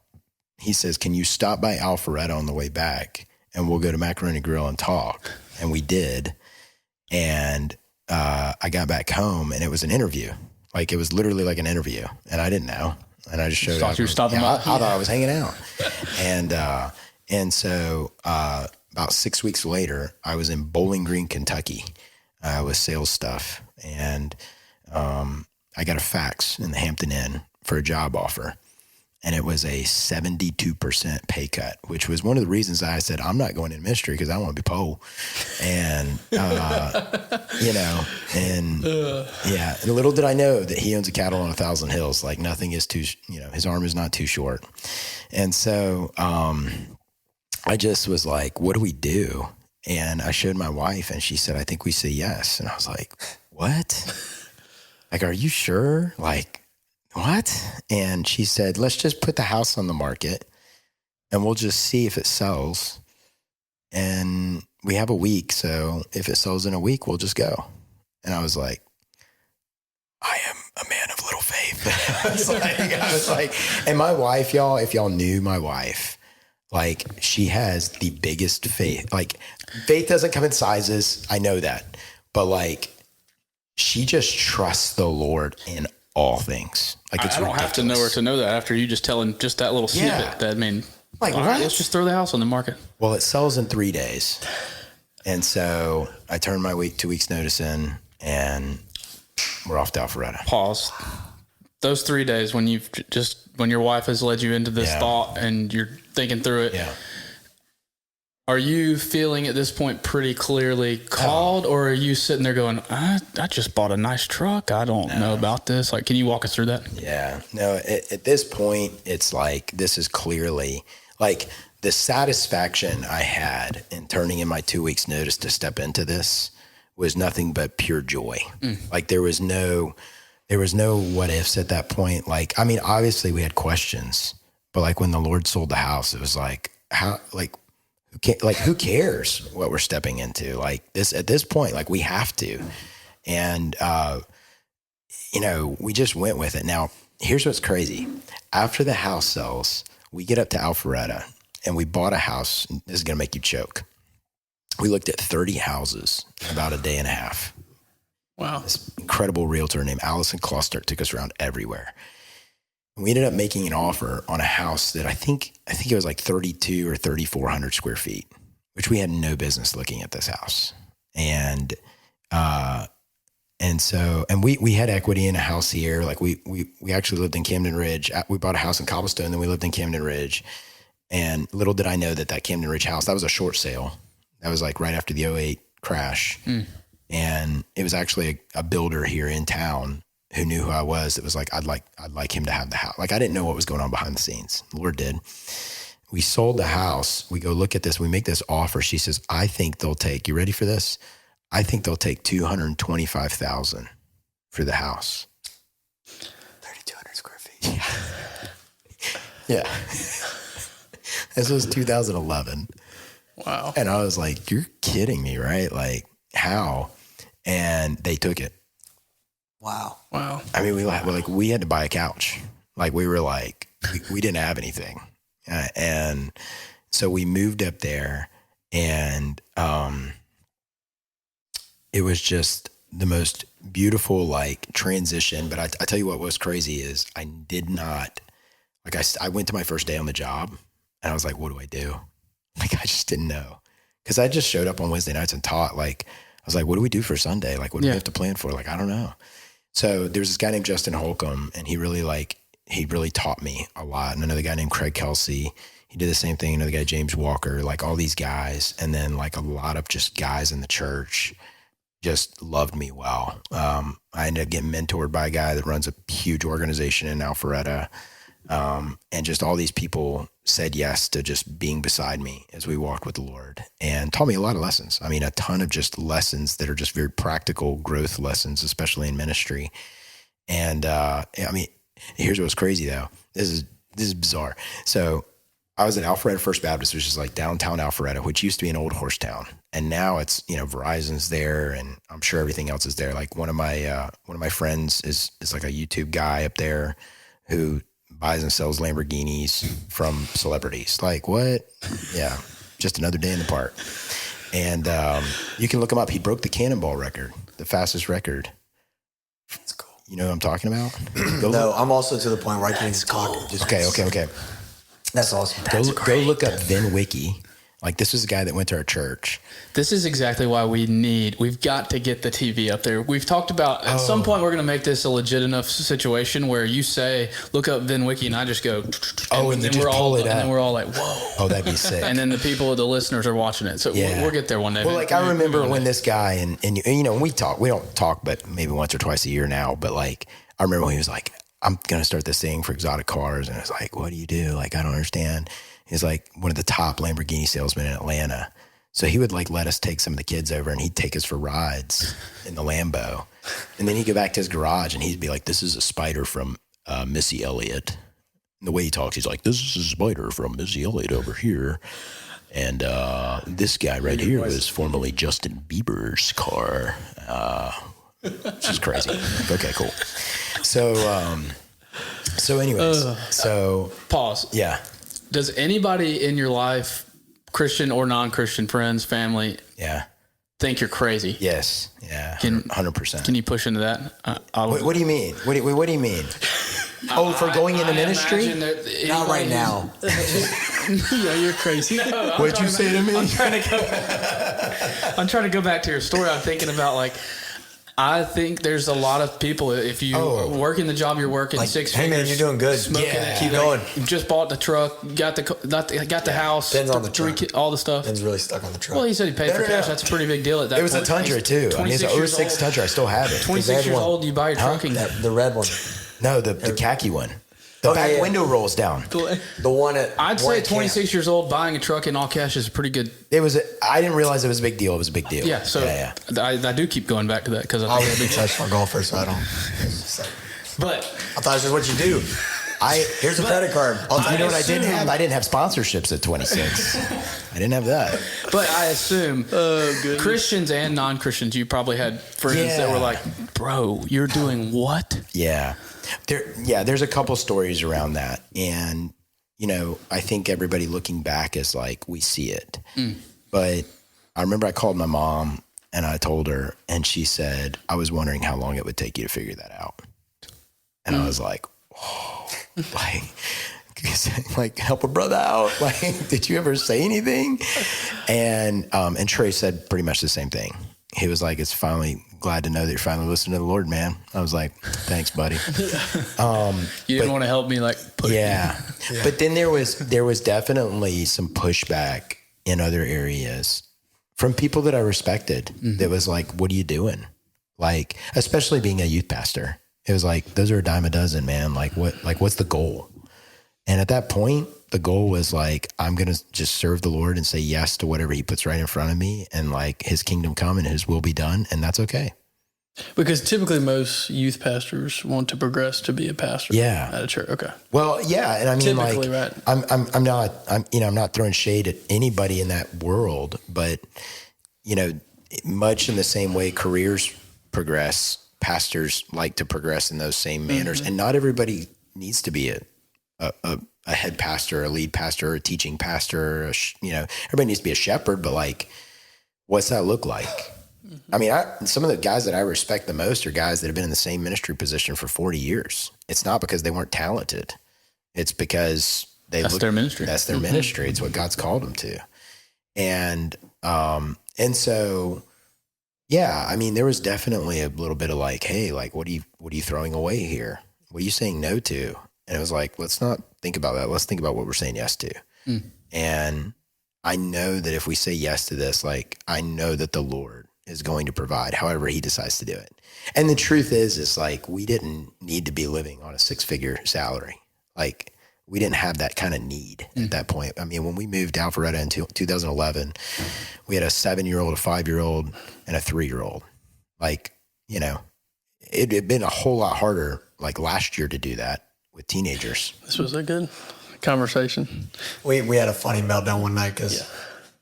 He says, can you stop by Alpharetta on the way back and we'll go to Macaroni Grill and talk? And we did. And I got back home and it was an interview. Like it was literally like an interview and I didn't know. And I just showed up. You were stopping by. I thought I was hanging out. And so about 6 weeks later, I was in Bowling Green, Kentucky with sales stuff. And I got a fax in the Hampton Inn for a job offer. And it was a 72% pay cut, which was one of the reasons I said, I'm not going in ministry because I don't want to be poor. And, yeah. And little did I know that he owns a cattle on 1,000 hills. Like nothing is too, his arm is not too short. And so I just was like, what do we do? And I showed my wife and she said, I think we say yes. And I was like, what? Like, are you sure? Like, what? And she said, let's just put the house on the market and we'll just see if it sells. And we have a week. So if it sells in a week, we'll just go. And I was like, I am a man of little faith. I was like, and my wife, y'all, if y'all knew my wife, like she has the biggest faith. Like faith doesn't come in sizes. I know that. But like, she just trusts the Lord in all things. Like it's I don't have to know her to know that after you just telling just that little snippet. Yeah. That, I mean, like, all right, let's just throw the house on the market. Well, it sells in 3 days. And so I turned my 2 weeks notice in and we're off to Alpharetta. Pause. Those 3 days when when your wife has led you into this thought and you're thinking through it. Yeah. Are you feeling at this point pretty clearly called, or are you sitting there going, I just bought a nice truck. I don't know about this. Like, can you walk us through that? Yeah. No, at this point, it's like, this is clearly like the satisfaction I had in turning in my 2 weeks notice to step into this was nothing but pure joy. Like there was no what ifs at that point. Like, I mean, obviously we had questions, but like when the Lord sold the house, it was like, who cares what we're stepping into? Like this, at this point, like we have to. And, we just went with it. Now, here's what's crazy. After the house sells, we get up to Alpharetta and we bought a house. This is going to make you choke. We looked at 30 houses in about a day and a half. Wow. This incredible realtor named Allison Kloster took us around everywhere. We ended up making an offer on a house that I think it was like 32 or 3,400 square feet, which we had no business looking at this house. And we had equity in a house here. Like we actually lived in Camden Ridge. We bought a house in Cobblestone, then we lived in Camden Ridge. And little did I know that Camden Ridge house, that was a short sale. That was like right after the 2008 crash. And it was actually a builder here in town who knew who I was. It was like, I'd like him to have the house. Like, I didn't know what was going on behind the scenes. The Lord did. We sold the house. We go look at this. We make this offer. She says, I think they'll take, you ready for this? I think they'll take $225,000 for the house. 3,200 square feet. Yeah. This was 2011. Wow. And I was like, you're kidding me, right? Like, how? And they took it. Wow. I mean, we had to buy a couch. Like we were like, we didn't have anything. And so we moved up there and, it was just the most beautiful like transition. But I tell you what was crazy is I did not, like I went to my first day on the job and I was like, what do I do? Like, I just didn't know. Cause I just showed up on Wednesday nights and taught. Like, I was like, what do we do for Sunday? Like, what do we have to plan for? Like, I don't know. So there's this guy named Justin Holcomb, and he really taught me a lot. And another guy named Craig Kelsey, he did the same thing. Another guy, James Walker, like all these guys. And then like a lot of just guys in the church just loved me well. I ended up getting mentored by a guy that runs a huge organization in Alpharetta. And just all these people said yes to just being beside me as we walked with the Lord and taught me a lot of lessons. I mean, a ton of just lessons that are just very practical growth lessons, especially in ministry. And, I mean, here's what's crazy though. This is bizarre. So I was at Alpharetta First Baptist, which is like downtown Alpharetta, which used to be an old horse town. And now it's, Verizon's there, and I'm sure everything else is there. Like one of my friends is like a YouTube guy up there who buys and sells Lamborghinis from celebrities. Like what? Yeah. Just another day in the park. And you can look him up. He broke the cannonball record, the fastest record. That's cool. You know what I'm talking about? No, I'm also to the point where I can't even talk. Okay. That's awesome. Go look up Vin Wiki. Like this was a guy that went to our church. This is exactly why we've got to get the TV up there. We've talked about at some point we're going to make this a legit enough situation where you say, look up Vin Wiki, and I just go, and then we're all, and then we're all like, whoa. Oh, that'd be sick. And then the listeners are watching it. So we'll get there one day. Well, like I remember when this guy, and when we don't talk, but maybe once or twice a year now, but like, I remember when he was like, I'm going to start this thing for exotic cars. And it's like, what do you do? Like, I don't understand. He's like one of the top Lamborghini salesmen in Atlanta. So he would like let us take some of the kids over, and he'd take us for rides in the Lambo. And then he'd go back to his garage and he'd be like, this is a Spider from Missy Elliott. And the way he talks, he's like, this is a Spider from Missy Elliott over here. And this guy right here was formerly Justin Bieber's car. Which is crazy. Okay, cool. So anyways, pause. Yeah. Does anybody in your life, Christian or non-Christian, friends, family, think you're crazy? Yes. Yeah. 100%. Can you push into that? What do you mean? What do you mean? For going into ministry? Not right now. Yeah, you're crazy. What'd you say to me? I'm trying to go back to your story. I'm thinking about like, I think there's a lot of people, if you work in the job you're working, like, 6 figures. Hey man, you're doing good. Smoking it. Keep going. You just bought the truck, got the house. Ben's on the truck. All the stuff. Ben's really stuck on the truck. Well, he said he paid for cash. That's a pretty big deal at that point. It was a Tundra too. I mean, it's an 06 Tundra. I still have it. 26 years old, you buy your truck. The red one. No, the khaki one. The back window rolls down. The one at I'd say 26 years old buying a truck in all cash is a pretty good. I didn't realize it was a big deal. It was a big deal. Yeah. So I do keep going back to that because I was a big professional golfer, so I don't. But I thought this is what you do. Here's a credit card. You know what I didn't have? I didn't have sponsorships at 26. I didn't have that. But I assume Christians and non-Christians, you probably had friends that were like, bro, you're doing what? Yeah. There's a couple stories around that. And, I think everybody looking back is like, we see it. But I remember I called my mom and I told her, and she said, I was wondering how long it would take you to figure that out. And I was like, whoa, like help a brother out. Like, did you ever say anything? And Trey said pretty much the same thing. He was like, it's finally glad to know that you're finally listening to the Lord, man. I was like, thanks, buddy. You didn't want to help me push yeah. But then there was definitely some pushback in other areas from people that I respected. That was like, what are you doing? Like, especially being a youth pastor. It was like, those are a dime a dozen, man. What's the goal? And at that point, the goal was like, I'm going to just serve the Lord and say yes to whatever he puts right in front of me, and like his kingdom come and his will be done. And that's okay. Because typically most youth pastors want to progress to be a pastor at a church. Okay. Well, yeah. And I mean, typically, right. I'm not throwing shade at anybody in that world, but much in the same way careers progress, pastors like to progress in those same manners. And not everybody needs to be a head pastor, a lead pastor, a teaching pastor, everybody needs to be a shepherd, but like, what's that look like? I mean, some of the guys that I respect the most are guys that have been in the same ministry position for 40 years. It's not because they weren't talented. It's because that's their ministry. That's their ministry. It's what God's called them to. And so, yeah, I mean, there was definitely a little bit of like, hey, like, what are you throwing away here? What are you saying no to? And it was like, let's not think about that. Let's think about what we're saying yes to. And I know that if we say yes to this, like, I know that the Lord is going to provide however he decides to do it. And the truth is like, we didn't need to be living on a 6-figure salary. Like, we didn't have that kind of need at that point. I mean, when we moved to Alpharetta in 2011, we had a 7-year-old, a 5-year-old, and a 3-year-old. Like, it'd been a whole lot harder like last year to do that with teenagers. This was a good conversation. We had a funny meltdown one night because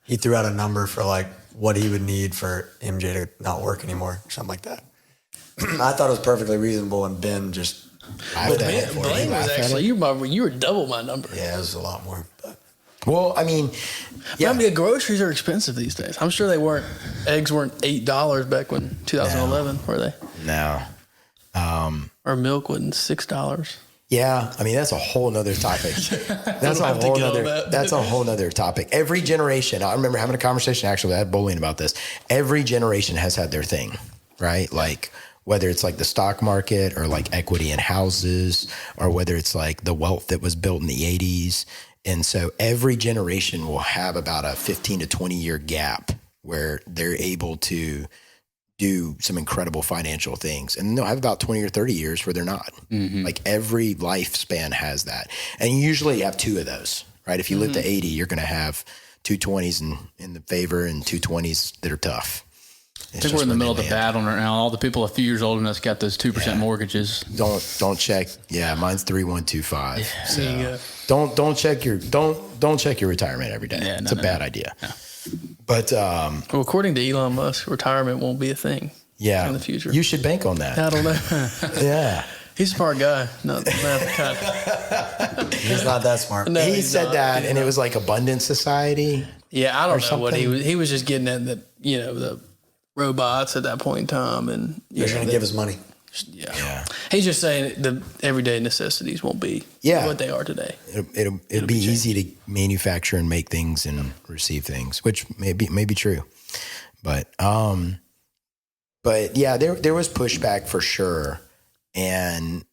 he threw out a number for like what he would need for MJ to not work anymore, or something like that. I thought it was perfectly reasonable, and Ben just But Blaine was actually you were double my number. Yeah, it was a lot more. But. Well, I mean, yeah. I mean, groceries are expensive these days. I'm sure eggs weren't $8 back when 2011, were they? No. Or milk wasn't $6. Yeah, I mean that's a whole nother topic. That's a whole nother topic. Every generation, I remember having a conversation actually at bowling about this. Every generation has had their thing, right? Like whether it's like the stock market or like equity in houses, or whether it's like the wealth that was built in the 80s. And so every generation will have about a 15 to 20 year gap where they're able to do some incredible financial things. And they'll have about 20 or 30 years where they're not. Mm-hmm. Like every lifespan has that. And you usually have two of those, right? If you live to 80, you're going to have two 20s in the favor and two 20s that are tough. I think we're in the middle of the battle right now. All the people a few years older than us got those 2% mortgages. Don't check. Yeah, mine's 3125. Yeah, so don't check your retirement every day. Yeah, it's a bad idea. No. But well, according to Elon Musk, retirement won't be a thing. Yeah, in the future. You should bank on that. I don't know. Yeah, he's a smart guy. Not he's not that smart. No, he said that, and it was like abundance society. Yeah, I don't know what he was just getting at the robots at that point in time, and they're going to give us money. Yeah. He's just saying the everyday necessities won't be what they are today. It'll be easy to manufacture and make things and receive things, which may be true. But yeah, there was pushback for sure. And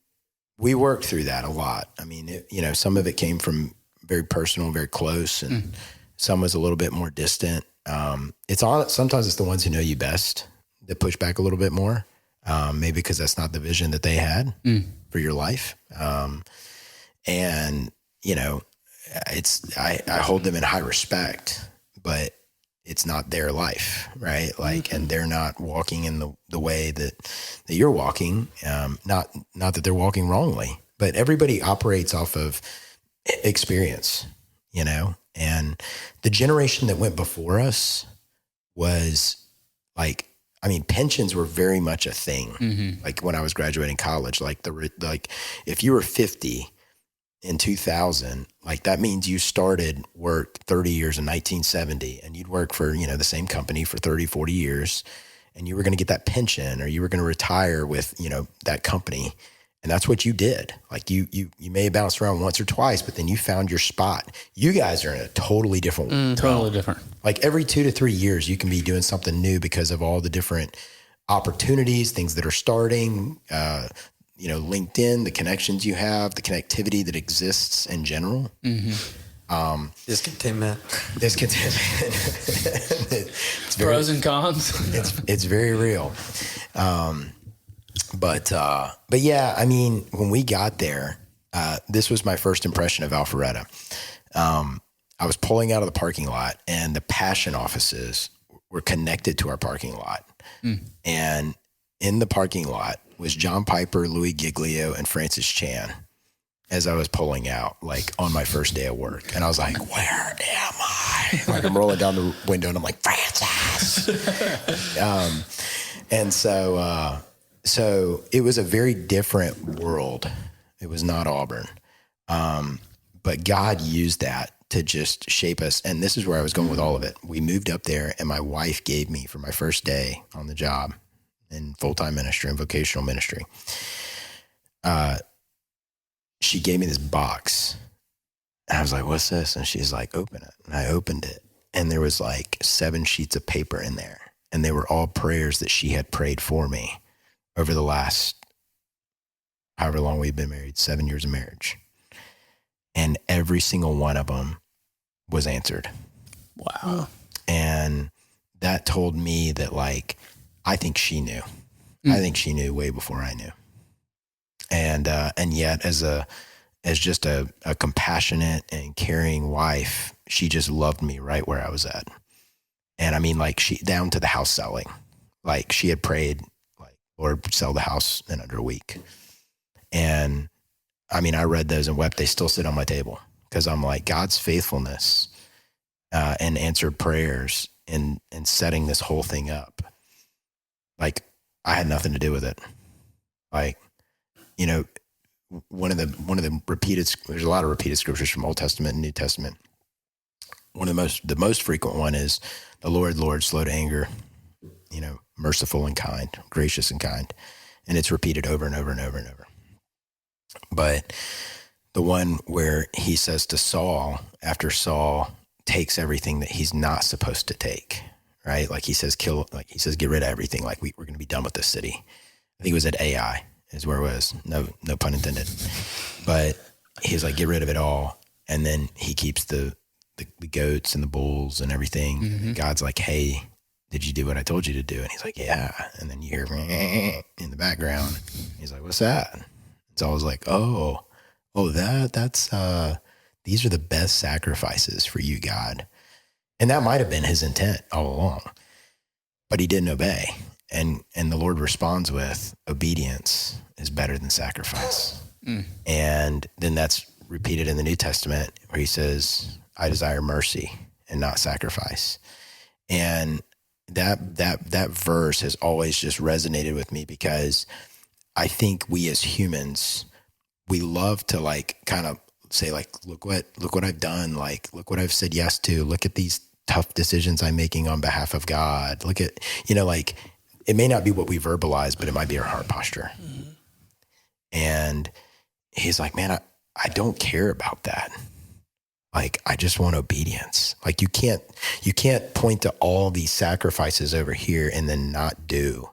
we worked through that a lot. I mean, some of it came from very personal, very close, and some was a little bit more distant. Sometimes it's the ones who know you best that push back a little bit more. Maybe because that's not the vision that they had for your life. And I hold them in high respect, but it's not their life, right? Like, and they're not walking in the way that you're walking. Not that they're walking wrongly, but everybody operates off of experience, and the generation that went before us was like, I mean, pensions were very much a thing. Mm-hmm. Like when I was graduating college, like if you were 50 in 2000, like that means you started work 30 years in 1970, and you'd work for, the same company for 30, 40 years, and you were going to get that pension, or you were going to retire with, that company. And that's what you did. Like you may have bounced around once or twice, but then you found your spot. You guys are in a totally different realm. Totally different. Like every 2 to 3 years, you can be doing something new because of all the different opportunities, things that are starting, LinkedIn, the connections you have, the connectivity that exists in general. Mm-hmm. Discontentment. It's pros and cons. It's very real. But yeah, I mean, when we got there, this was my first impression of Alpharetta. I was pulling out of the parking lot, and the Passion offices were connected to our parking lot. And in the parking lot was John Piper, Louis Giglio, and Francis Chan as I was pulling out, like on my first day of work. And I was like, where am I? Like I'm rolling down the window, and I'm like, Francis. And so it was a very different world. It was not Auburn. But God used that to just shape us. And this is where I was going with all of it. We moved up there, and my wife gave me, for my first day on the job in full-time ministry and vocational ministry, she gave me this box. And I was like, what's this? And she's like, open it. And I opened it, and there was like 7 sheets of paper in there. And they were all prayers that she had prayed for me over the last, however long we've been married, 7 years of marriage. And every single one of them was answered. Wow. And that told me that, like, I think she knew. I think she knew way before I knew. And yet as just a compassionate and caring wife, she just loved me right where I was at. And I mean, like, she, down to the house selling, like she had prayed, like, Lord, sell the house in under a week. And I mean, I read those and wept. They still sit on my table because I'm like, God's faithfulness and answered prayers and setting this whole thing up. Like, I had nothing to do with it. Like, you know, one of the repeated, there's a lot of repeated scriptures from Old Testament and New Testament. The most frequent one is the Lord, slow to anger, you know, merciful and kind, gracious and kind. And it's repeated over and over and over and over. But the one where he says to Saul, after Saul takes everything that he's not supposed to take, right? Like he says, get rid of everything. Like we're going to be done with this city. I think it was at AI is where it was. No pun intended. But he was like, get rid of it all. And then he keeps the goats and the bulls and everything. Mm-hmm. God's like, hey, did you do what I told you to do? And he's like, yeah. And then you hear in the background. He's like, what's that? It's always like, that's these are the best sacrifices for you, God. And that might have been his intent all along, but he didn't obey. And the Lord responds with, obedience is better than sacrifice. Mm. And then that's repeated in the New Testament where he says, I desire mercy and not sacrifice. And that verse has always just resonated with me, because I think we as humans, we love to like kind of say like, look what I've done. Like, look what I've said yes to. Look at these tough decisions I'm making on behalf of God. Look at, you know, like it may not be what we verbalize, but it might be our heart posture. Mm-hmm. And he's like, man, I don't care about that. Like, I just want obedience. Like you can't point to all these sacrifices over here and then not do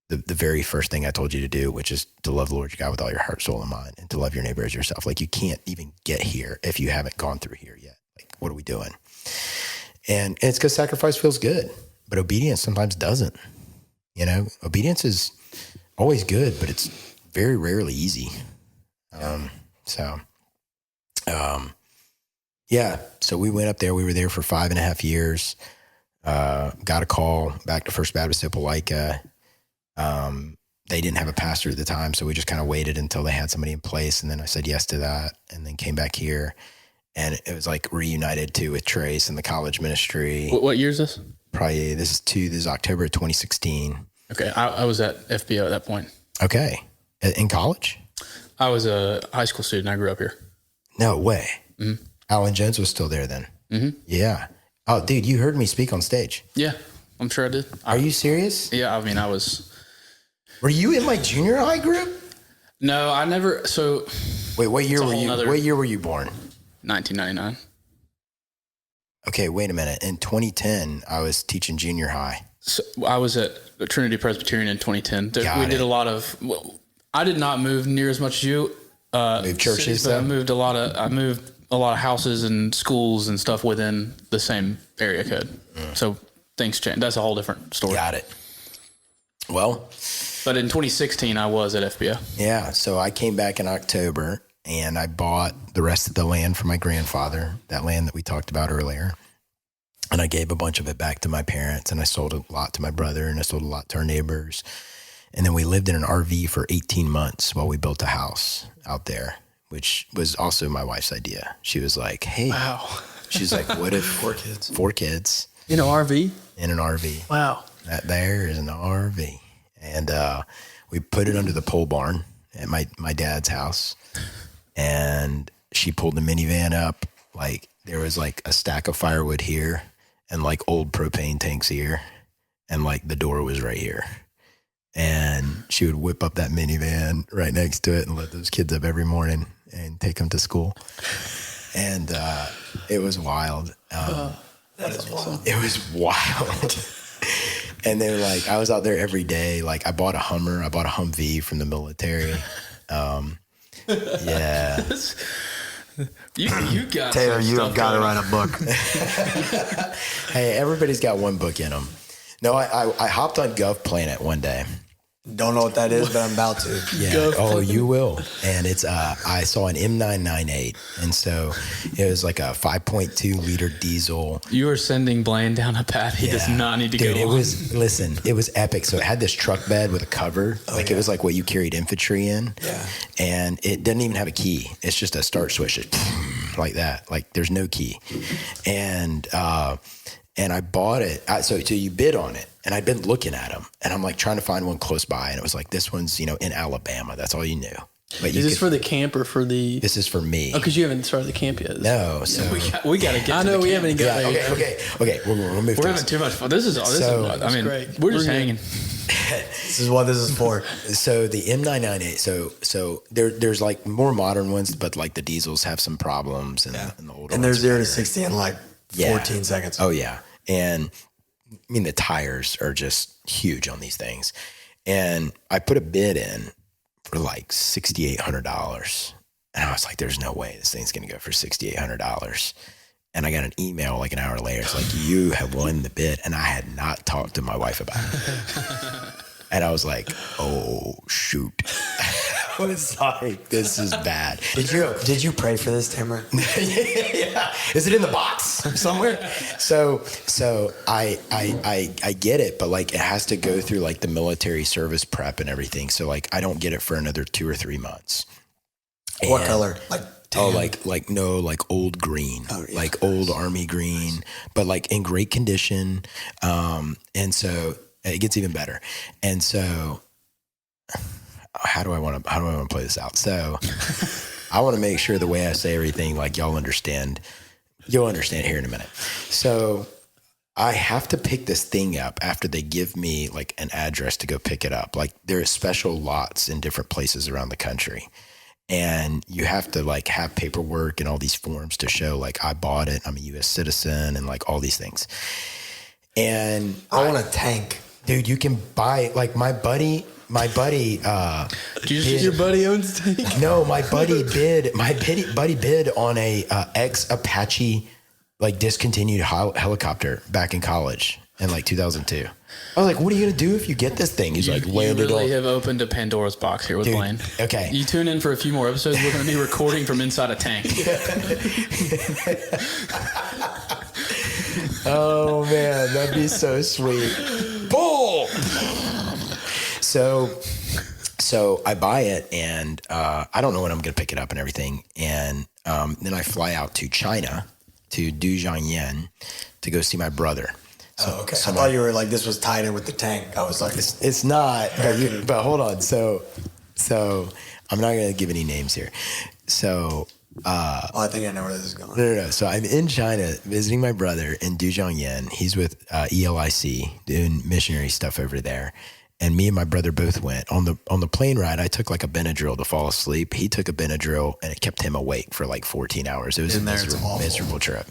the very first thing I told you to do, which is to love the Lord your God with all your heart, soul, and mind, and to love your neighbor as yourself. Like you can't even get here if you haven't gone through here yet. Like, what are we doing? And it's because sacrifice feels good, but obedience sometimes doesn't. You know, obedience is always good, but it's very rarely easy. So we went up there. We were there for 5.5 years. Got a call back to First Baptist Opelika. They didn't have a pastor at the time, so we just kind of waited until they had somebody in place. And then I said yes to that, and then came back here. And it was like reunited too with Trace and the college ministry. What year is this? Probably this is October of 2016. Okay. I was at FBO at that point. Okay. In college? I was a high school student. I grew up here. No way. Mm-hmm. Alan Jones was still there then. Mm-hmm. Yeah. Oh, dude, you heard me speak on stage. Yeah, I'm sure I did. Are you serious? Yeah. I mean, I was. Were you in my junior high group? No, I never. So. Wait, what year were you? What year were you born? 1999. Okay, wait a minute. In 2010, I was teaching junior high. So I was at Trinity Presbyterian in 2010. Did a lot of. Well, I did not move near as much as you. Moved churches, cities, but I moved a lot of houses and schools and stuff within the same area code. So things change. That's a whole different story. Got it. Well, but in 2016, I was at FBO. Yeah. So I came back in October and I bought the rest of the land from my grandfather, that land that we talked about earlier. And I gave a bunch of it back to my parents, and I sold a lot to my brother, and I sold a lot to our neighbors. And then we lived in an RV for 18 months while we built a house out there, which was also my wife's idea. She was like, hey, wow. She's like, what if 4 kids in an RV? In an RV. Wow. That there is an RV. And we put it under the pole barn at my dad's house. And she pulled the minivan up. Like there was like a stack of firewood here and like old propane tanks here. And like the door was right here. And she would whip up that minivan right next to it and let those kids up every morning and take them to school. And it was wild. That is awesome. It was wild. And they were like, I was out there every day. Like I bought a Hummer. I bought a Humvee from the military. Yeah. You got Taylor, you have got to write a book. Hey, everybody's got one book in them. No, I hopped on GovPlanet one day. Don't know what that is, but I'm about to. Yeah. Oh, you will. And it's I saw an M998, and so it was like a 5.2 liter diesel. You are sending Blaine down a path he does not need to go on. It was epic. So it had this truck bed with a cover, it was like what you carried infantry in. Yeah. And it didn't even have a key. It's just a start switch. like that. Like there's no key. And I bought it. So you bid on it, and I'd been looking at them, and I'm like trying to find one close by. And it was like, this one's, in Alabama. That's all you knew. But Is this for the camp or for the? This is for me. Oh, because you haven't started the camp yet. No. So we got to get. I know we haven't got there. Okay. We'll move. We're having too much fun. This is great. We're just hanging. This is what this is for. So the M998. So there's like more modern ones, but like the diesels have some problems, and the older. And they're ones 0 to 60 in like 14 seconds. Oh yeah, and I mean the tires are just huge on these things, and I put a bid in for like $6,800, and I was like, "There's no way this thing's going to go for $6,800." And I got an email like an hour later. It's like, you have won the bid. And I had not talked to my wife about it. And I was like, oh, shoot. I was like, this is bad. Did you pray for this, Tamara? Yeah. Is it in the box somewhere? So I get it, but like it has to go through like the military service prep and everything. So like I don't get it for another 2 or 3 months. What color? Like tan? Like old green, like old army green, but like in great condition. And so it gets even better. And so how do I want to play this out? So I want to make sure the way I say everything, like y'all understand, you'll understand here in a minute. So I have to pick this thing up after they give me like an address to go pick it up. Like there are special lots in different places around the country. And you have to like have paperwork and all these forms to show like I bought it, I'm a U.S. citizen, and like all these things. And I want a tank. Dude, you can buy like my buddy. Your buddy owns a tank? No, my buddy bid on a ex-Apache like discontinued helicopter back in college in like 2002. I was like, what are you going to do if you get this thing? He's like, you really on. have opened a Pandora's box here with Dude, Blaine. okay. You tune in for a few more episodes. We're going to be recording from inside a tank. Oh, man, that'd be so sweet. Bull! So I buy it, and I don't know when I'm going to pick it up and everything. And then I fly out to China, to Dujiangyan, to go see my brother. Oh, okay. I thought you were like, this was tied in with the tank. I was like, it's not, but hold on. So I'm not going to give any names here. So, I think I know where this is going. No. So I'm in China visiting my brother in Dujiangyan. He's with ELIC doing missionary stuff over there. And me and my brother both went on the plane ride. I took like a Benadryl to fall asleep. He took a Benadryl and it kept him awake for like 14 hours. It was a miserable trip.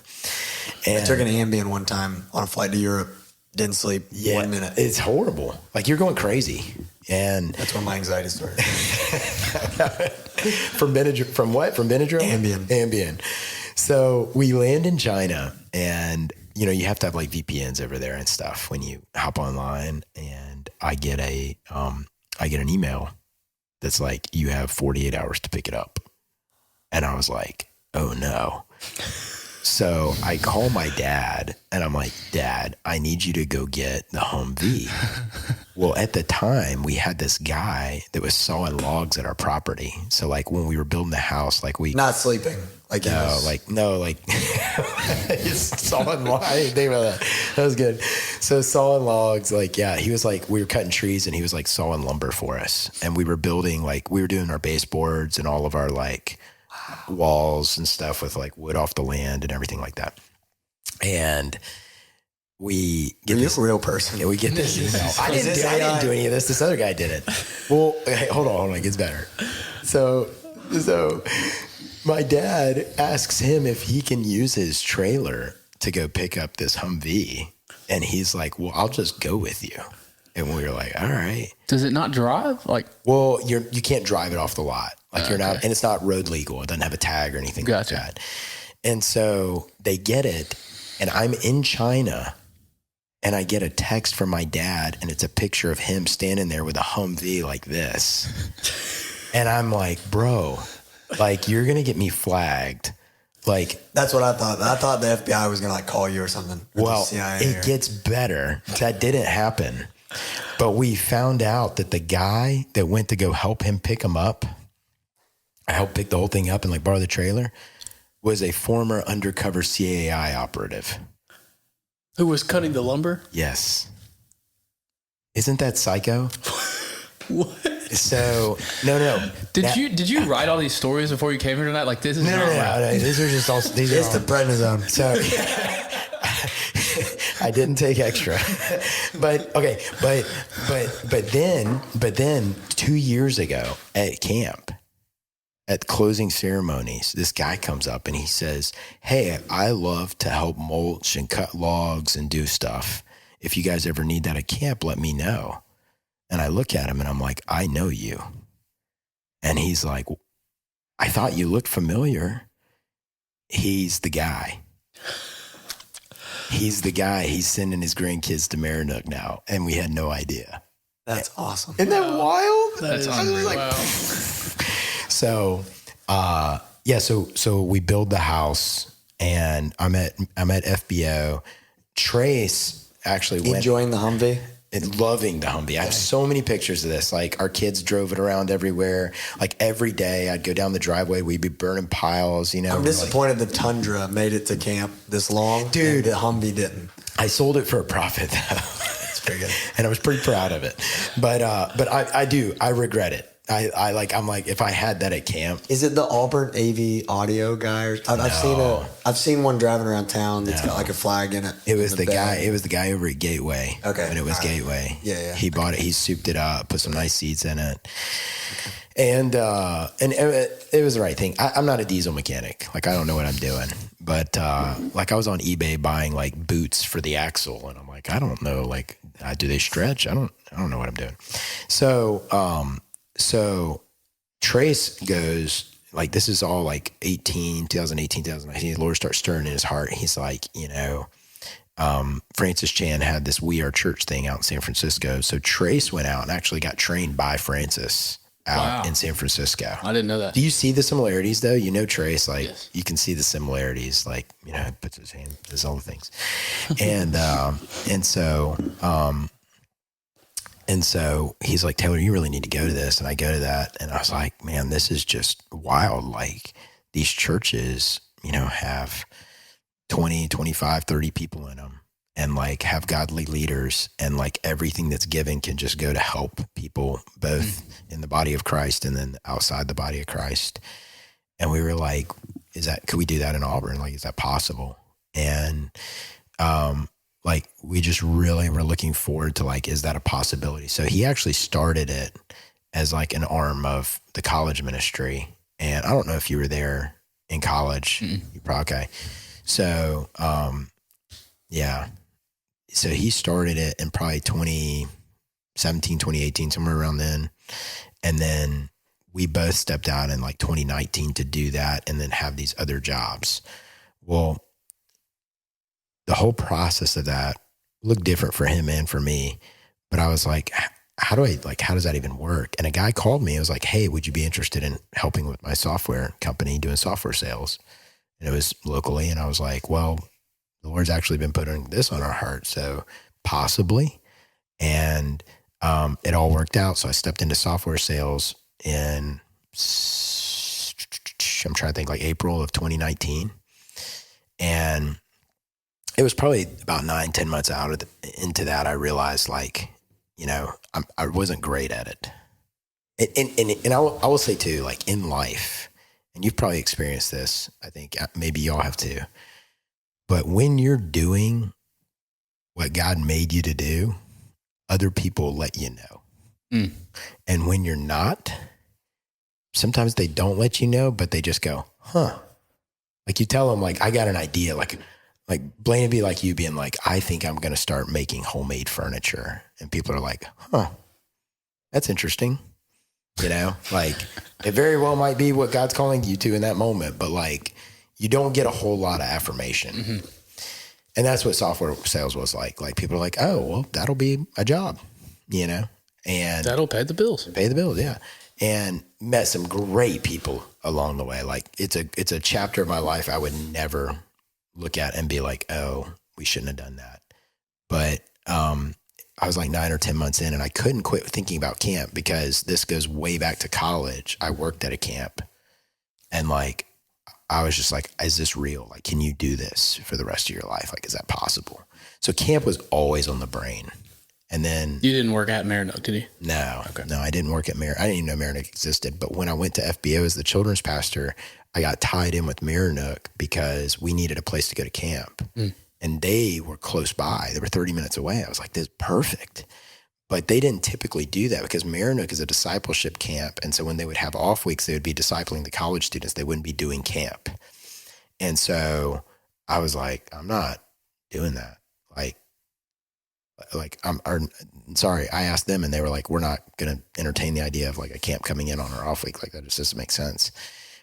And I took an Ambien one time on a flight to Europe. Didn't sleep 1 minute. It's horrible. Like you're going crazy. And that's when my anxiety started. From what? From Benadryl? Ambien. So we land in China, and you have to have like VPNs over there and stuff when you hop online. And I get an email that's like, you have 48 hours to pick it up. And I was like, oh no. So I call my dad and I'm like, Dad, I need you to go get the Humvee. Well, at the time we had this guy that was sawing logs at our property. So like when we were building the house, like not sleeping. Like it's sawing logs. That was good. So sawing logs, like, yeah, he was like, we were cutting trees and he was like sawing lumber for us. And we were building, like, we were doing our baseboards and all of our like walls and stuff with like wood off the land and everything like that. And we get this real person. Yeah, we get this email. I didn't do any of this. This other guy did it. Well, hey, hold on. It gets better. So my dad asks him if he can use his trailer to go pick up this Humvee. And he's like, well, I'll just go with you. And we were like, all right. Does it not drive? Well, you can't drive it off the lot. You're not, and it's not road legal. It doesn't have a tag or anything like that. And so they get it, and I'm in China, and I get a text from my dad, and it's a picture of him standing there with a Humvee like this. And I'm like, bro, like, you're going to get me flagged. Like, that's what I thought. I thought the FBI was going to like call you or something. Well, it gets better. That didn't happen. But we found out that the guy that went to go help him pick him up, I helped pick the whole thing up and like borrow the trailer, was a former undercover CAI operative. Who was cutting the lumber? Yes. Isn't that psycho? What? So no. Did you write all these stories before you came here tonight? Like this is No. These are just all. These It's are the prednisone. So I didn't take extra, but okay, but then 2 years ago at camp, at closing ceremonies, this guy comes up and he says, "Hey, I love to help mulch and cut logs and do stuff. If you guys ever need that at camp, let me know." And I look at him and I'm like, "I know you." And he's like, "I thought you looked familiar." He's the guy. He's the guy. He's sending his grandkids to Marannook now. And we had no idea. That's awesome. Isn't that wild? That's unreal. Wow. So, so we build the house and I'm at FBO. Trace actually went. Enjoying the Humvee? And loving the Humvee. I have so many pictures of this. Like our kids drove it around everywhere. Like every day I'd go down the driveway. We'd be burning piles, you know. I'm disappointed the Tundra made it to camp this long. Dude. And the Humvee didn't. I sold it for a profit though. That's pretty good. And I was pretty proud of it. But I regret it. I'm like, if I had that at camp. Is it the Auburn AV audio guy? I've seen one driving around town that's got like a flag in it. It was the guy. It was the guy over at Gateway. Okay. When it was Gateway. Yeah. He bought it. He souped it up, put some nice seats in it. And it was the right thing. I'm not a diesel mechanic. Like I don't know what I'm doing. But like I was on eBay buying like boots for the axle, and I'm like, I don't know. Like, do they stretch? I don't know what I'm doing. So Trace goes, like, this is all like 2018, 2019. The Lord starts stirring in his heart. He's like, Francis Chan had this We Are Church thing out in San Francisco. So Trace went out and actually got trained by Francis out in San Francisco. I didn't know that. Do you see the similarities though? Trace, like yes. You can see the similarities, like, he puts his hand, does all the things. And so he's like, "Taylor, you really need to go to this." And I go to that and I was like, man, this is just wild. Like these churches, have 20, 25, 30 people in them and like have godly leaders and like everything that's given can just go to help people both in the body of Christ and then outside the body of Christ. And we were like, could we do that in Auburn? Like, is that possible? And, like we just really were looking forward to like, is that a possibility? So he actually started it as like an arm of the college ministry. And I don't know if you were there in college. You probably, okay. So, so he started it in probably 2017, 2018, somewhere around then. And then we both stepped out in like 2019 to do that and then have these other jobs. Well, the whole process of that looked different for him and for me, but I was like, how does that even work? And a guy called me. It was like, "Hey, would you be interested in helping with my software company doing software sales?" And it was locally. And I was like, well, the Lord's actually been putting this on our heart. So possibly. And, it all worked out. So I stepped into software sales in, I'm trying to think, like April of 2019. And it was probably about 9-10 months into that, I realized like, I wasn't great at it. And I will say too, like in life, and you've probably experienced this, I think maybe y'all have too, but when you're doing what God made you to do, other people let you know. And when you're not, sometimes they don't let you know, but they just go, huh? Like you tell them like, I got an idea, like Blaine would be like you being like, I think I'm going to start making homemade furniture. And people are like, huh, that's interesting. Like it very well might be what God's calling you to in that moment, but like you don't get a whole lot of affirmation. And that's what software sales was like. Like people are like, oh, well, that'll be a job, and that'll pay the bills. Yeah. And met some great people along the way. Like it's a chapter of my life I would never look at and be like, oh, we shouldn't have done that. But I was like 9 or 10 months in and I couldn't quit thinking about camp because this goes way back to college. I worked at a camp and like I was just like, is this real? Like, can you do this for the rest of your life? Like, is that possible? So camp was always on the brain. And then You didn't work at Marannook, did you? no, I didn't work at Marannook. I didn't even know Marannook existed. But when I went to FBO as the children's pastor, I got tied in with Marannook because we needed a place to go to camp. And they were close by. They were 30 minutes away. I was like, this is perfect. But they didn't typically do that because Marannook is a discipleship camp. And so when they would have off weeks, they would be discipling the college students. They wouldn't be doing camp. And so I was like, I'm not doing that. Sorry, I asked them and they were like, we're not going to entertain the idea of like a camp coming in on our off week. Like that just doesn't make sense.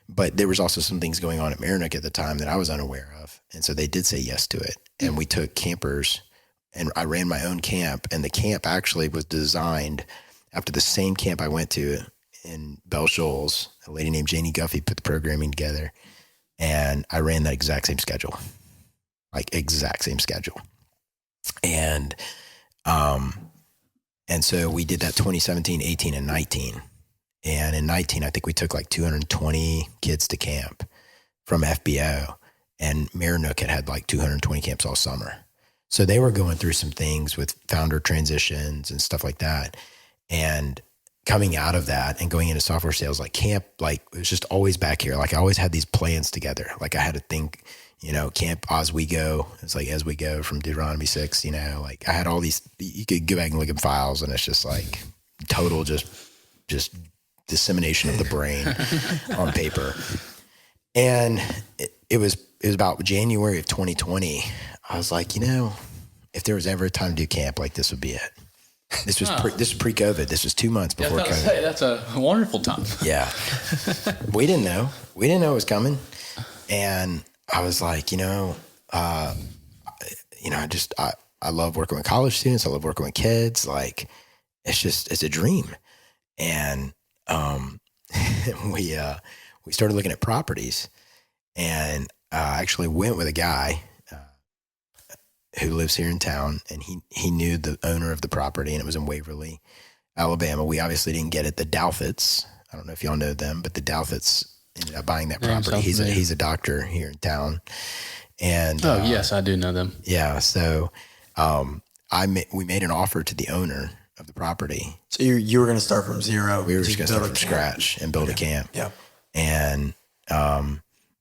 But there was also some things going on at Marannook at the time that I was unaware of. And so they did say yes to it. And we took campers and I ran my own camp. And the camp actually was designed after the same camp I went to in Bell Shoals. A lady named Janie Guffey put the programming together. And I ran that exact same schedule. And so we did that 2017, 18, and 19. And in 19, I think we took like 220 kids to camp from FBO. And Marannook had like 220 camps all summer. So they were going through some things with founder transitions and stuff like that. And coming out of that and going into software sales, like camp, like it was just always back here. Like I always had these plans together. Like I had to think, Camp Oswego. It's like as we go from Deuteronomy 6, like I had all these, you could go back and look at files and it's just like total, just dissemination of the brain on paper. And it was about January of 2020. I was like, if there was ever a time to do camp, like this would be it. This was pre-COVID. This was 2 months before COVID. Say, that's a wonderful time. Yeah. We didn't know. We didn't know it was coming. And I was like, I love working with college students. I love working with kids. Like, it's a dream. And we started looking at properties, and I actually went with a guy who lives here in town, and he knew the owner of the property, and it was in Waverly, Alabama. We obviously didn't get it. The Douthits, I don't know if y'all know them, but the Douthits ended up buying that property. He's a doctor here in town. And yes, I do know them. Yeah. So we made an offer to the owner of the property. So you were going to start from zero. We were just going to start from scratch and build a camp. Yeah. And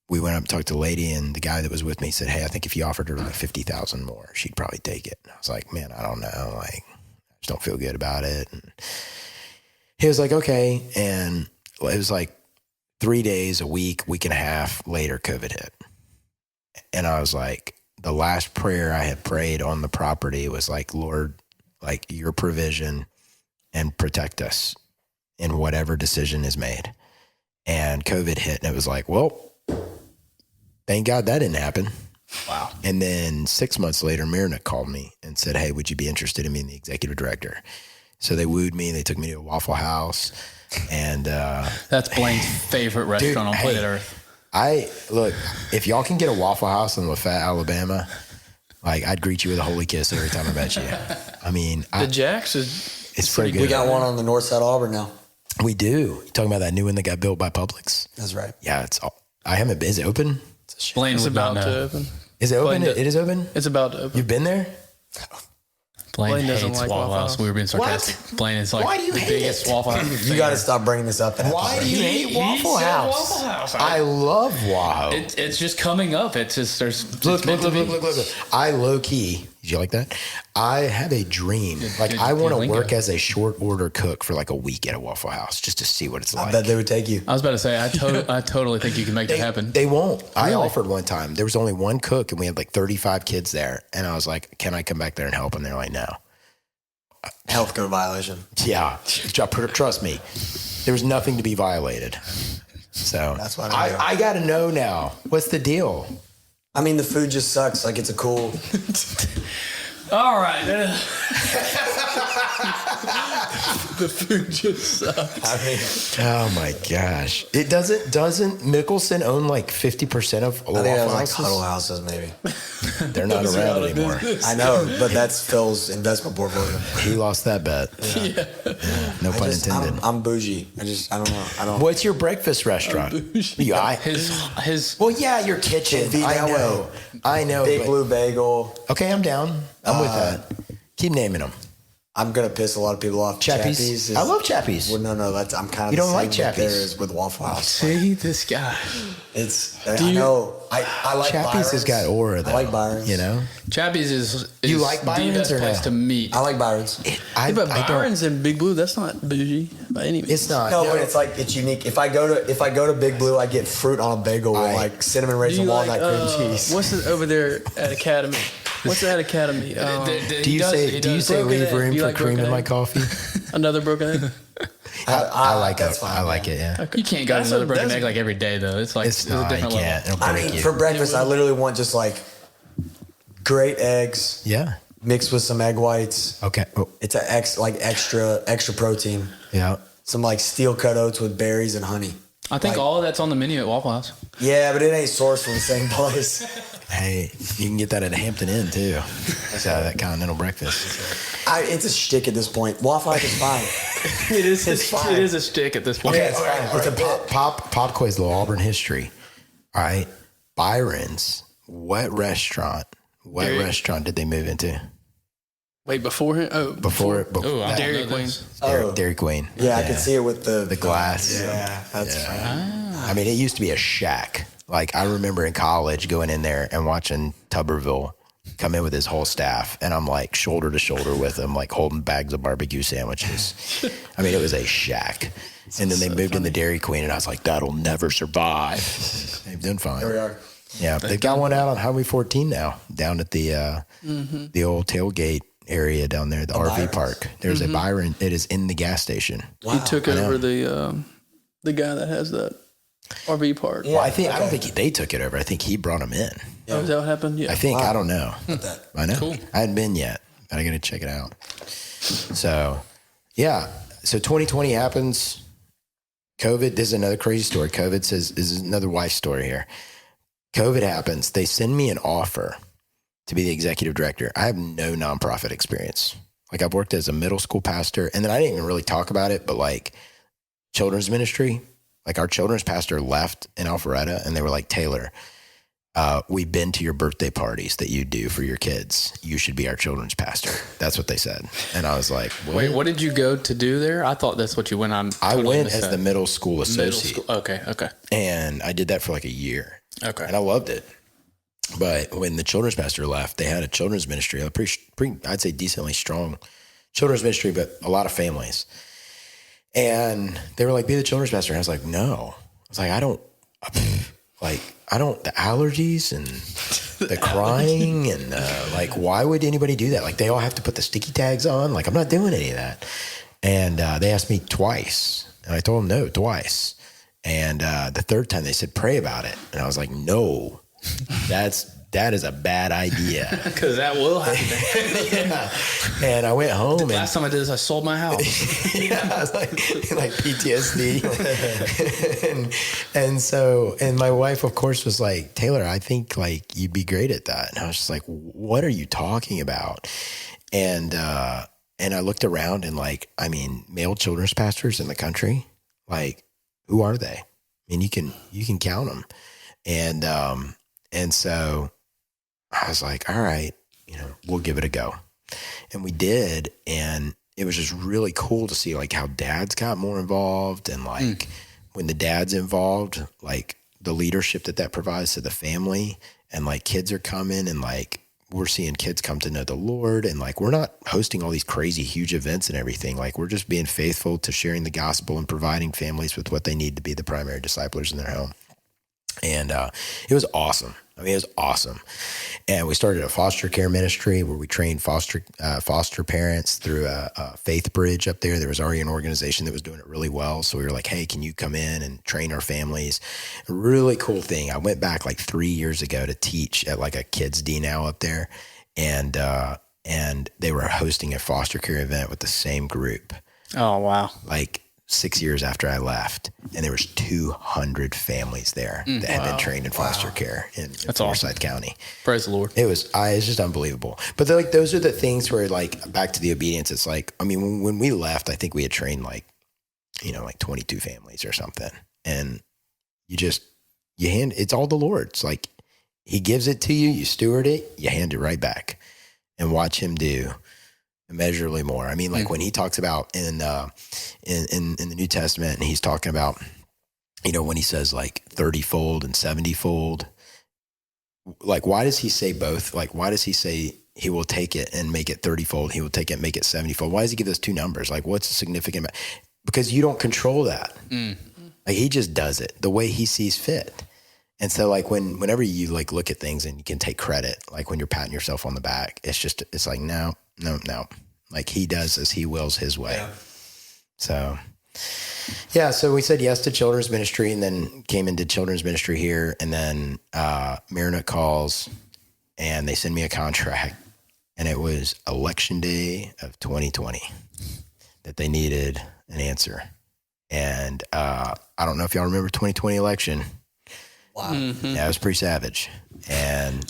we went up and talked to the lady, and the guy that was with me said, hey, I think if you offered her like $50,000 more, she'd probably take it. And I was like, man, I don't know. Like, I just don't feel good about it. And he was like, okay. And it was like 3 days, a week and a half later, COVID hit. And I was like, the last prayer I had prayed on the property was like, Lord, like your provision and protect us in whatever decision is made. And COVID hit, and it was like, well, thank God that didn't happen. Wow. And then 6 months later, Marannook called me and said, hey, would you be interested in being the executive director? So they wooed me. They took me to a Waffle House. And that's Blaine's favorite restaurant on planet Earth. Look, if y'all can get a Waffle House in Lafayette, Alabama, like I'd greet you with a holy kiss every time I met you. I mean, the Jack's it's pretty good. We got one on the north side of Auburn now. We do. You talking about that new one that got built by Publix? That's right. Yeah, I haven't. Is it open? Blaine It's about to open. Is it open? Blaine It is open. It's about to open. You've been there? Blaine doesn't hates like Waffle Waffle House. House. We were being sarcastic. Blaine is like Why do you the hate biggest it? Waffle House. You got to stop bringing this up. Why do you hate Waffle said House? Waffle House. I love Waho. It's just coming up. It's just there's Look. I low key. Did you like that? I have a dream. Like I want to work as a short order cook for like a week at a Waffle House just to see what it's like. I bet they would take you. I was about to say I totally think you can make that happen. They won't. I offered one time. There was only one cook, and we had like 35 kids there. And I was like, "Can I come back there and help?" And they're like, "No." Health code violation. Yeah, trust me. There was nothing to be violated. So That's what I got to know now. What's the deal? I mean, the food just sucks. Like it's a cool. All right. The food just sucks. Oh my gosh! It doesn't Mickelson own like 50% of all I think it was Waffle like Houses? Huddle Houses, maybe. They're not around anymore. I know, but that's Phil's investment portfolio. He lost that bet. Yeah. No pun intended. I'm bougie. I don't know. I don't. What's your breakfast restaurant? His Well, yeah, your kitchen. Feet I that know. I know. Big but- Blue Bagel. Okay, I'm down. I'm with that. Keep naming them. I'm gonna piss a lot of people off. Chappies. I love Chappies. Well, no, I'm kind of. You don't the like same Chappies? there as with Waffle House. see this guy. It's. I know. I like Chappies Byron's. has got aura, though. I like Byron's. You know? Chappies is You like the Byron's best or place no? to meet. I like Byron's. But Byron's and Big Blue, that's not bougie by any means. It's not. No, but it's like it's unique. If I go to Big Blue, I get fruit on a bagel with like cinnamon Do raisin you walnut like, cream cheese. what's it over there at Academy? What's at Academy? Do you say Broken leave egg. room Do you for like cream in broken my egg? coffee? Another broken egg? I like it. that's fine, I like it. Yeah. You can't go to another broken egg like every day though. It's like It's a not. You different can't. level. It'll I break mean, you. for breakfast, I literally want just like great eggs Yeah. mixed with some egg whites. Okay. Oh, It's a extra protein. yeah. Some like steel cut oats with berries and honey. I think Like- all of that's on the menu at Waffle House. Yeah, but it ain't sourced from the same place. Hey, you can get that at Hampton Inn too. So that continental breakfast. It's a shtick at this point. Waffle House is fine. It is. It's fine. It is a stick at this point. Yeah, it's fine. It's a pop quiz, little Auburn history. All right. Byron's. What restaurant did they move into Wait, beforehand? Oh, before? Ooh, I Dairy don't know Queen. this. Dairy Queen. Yeah, I could see it with the glass. Yeah, that's fine. I mean, it used to be a shack. Like I remember in college going in there and watching Tuberville come in with his whole staff, and I'm like shoulder to shoulder with him, like holding bags of barbecue sandwiches. I mean, it was a shack. And then they moved in the Dairy Queen, and I was like, that'll never survive. They've done fine. Here we are. Yeah, they've got one out on Highway 14 now, down at the old tailgate area down there, the RV Byron's. park. There's a Byron. It is in the gas station. He took over the guy that has that RV park. Yeah. Well, I don't think they took it over. I think he brought them in. Oh, is that what happened? Yeah. I think. I don't know. That. I know. Cool. I hadn't been yet, but I got to check it out. So, yeah. So 2020 happens. COVID. This is another crazy story. COVID says this is another wife story here. COVID happens. They send me an offer to be the executive director. I have no nonprofit experience. Like I've worked as a middle school pastor, and then I didn't even really talk about it, but like children's ministry, like our children's pastor left in Alpharetta, and they were like, Taylor, we've been to your birthday parties that you do for your kids. You should be our children's pastor. That's what they said. And I was like, Wait, what did you go to do there? I thought that's what you went on. I Totally went missed as that. the middle school Middle associate, school. Okay. and I did that for like a year. Okay. And I loved it. But when the children's pastor left, they had a children's ministry, a pretty I'd say decently strong children's ministry, but a lot of families. And they were like, be the children's pastor. And I was like, no. I was like, I don't, the allergies and the crying and like, why would anybody do that? Like they all have to put the sticky tags on. Like I'm not doing any of that. And they asked me twice, and I told them no twice. And the third time they said, pray about it. And I was like, no, that is a bad idea. Because that will happen. Yeah. And I went home and Last time I did this, I sold my house. yeah, I was like PTSD. and my wife, of course, was like, Taylor, I think like you'd be great at that. And I was just like, what are you talking about? And I looked around and like, I mean, male children's pastors in the country, like, who are they? I mean, you can count them. And so I was like, all right, we'll give it a go. And we did. And it was just really cool to see like how dads got more involved, and like when the dad's involved, like the leadership that provides to the family, and like kids are coming, and like we're seeing kids come to know the Lord, and like we're not hosting all these crazy huge events and everything. Like we're just being faithful to sharing the gospel and providing families with what they need to be the primary disciplers in their home. And it was awesome. I mean, it was awesome. And we started a foster care ministry where we trained foster parents through a Faith Bridge up there. There was already an organization that was doing it really well. So we were like, hey, can you come in and train our families? A really cool thing. I went back like 3 years ago to teach at like a kids D now up there. And and they were hosting a foster care event with the same group, Oh, wow. like 6 years after I left, and there was 200 families there that had been trained in foster care in Forsyth County. Praise the Lord. It's just unbelievable. But like, those are the things where, like, back to the obedience. It's like, I mean, when we left, I think we had trained like 22 families or something. And it's all the Lord's. Like, he gives it to you, you steward it, you hand it right back, and watch him do immeasurably more. I mean, like when he talks about in the New Testament, and he's talking about, when he says like 30-fold and 70-fold, like, why does he say both? Like, why does he say he will take it and make it 30-fold? He will take it and make it 70-fold. Why does he give those two numbers? Like, what's the significant? Because you don't control that. Like, he just does it the way he sees fit. And so, like, whenever you like look at things and you can take credit, like when you're patting yourself on the back, it's like, no. Like, he does as he wills his way. Yeah. So we said yes to children's ministry, and then came into children's ministry here. And then Marannook calls, and they send me a contract, and it was election day of 2020 that they needed an answer. And I don't know if y'all remember 2020 election. Wow. Mm-hmm. Yeah, it was pretty savage. And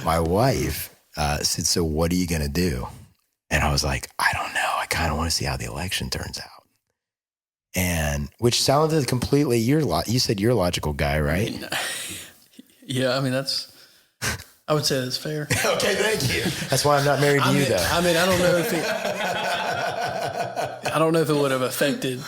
my wife said, so what are you going to do? And I was like, I don't know. I kind of want to see how the election turns out. And which sounded completely, you said you're a logical guy, right? Yeah, I mean, I would say that's fair. Okay, thank you. That's why I'm not married to you, though. I mean, I don't know if it would have affected.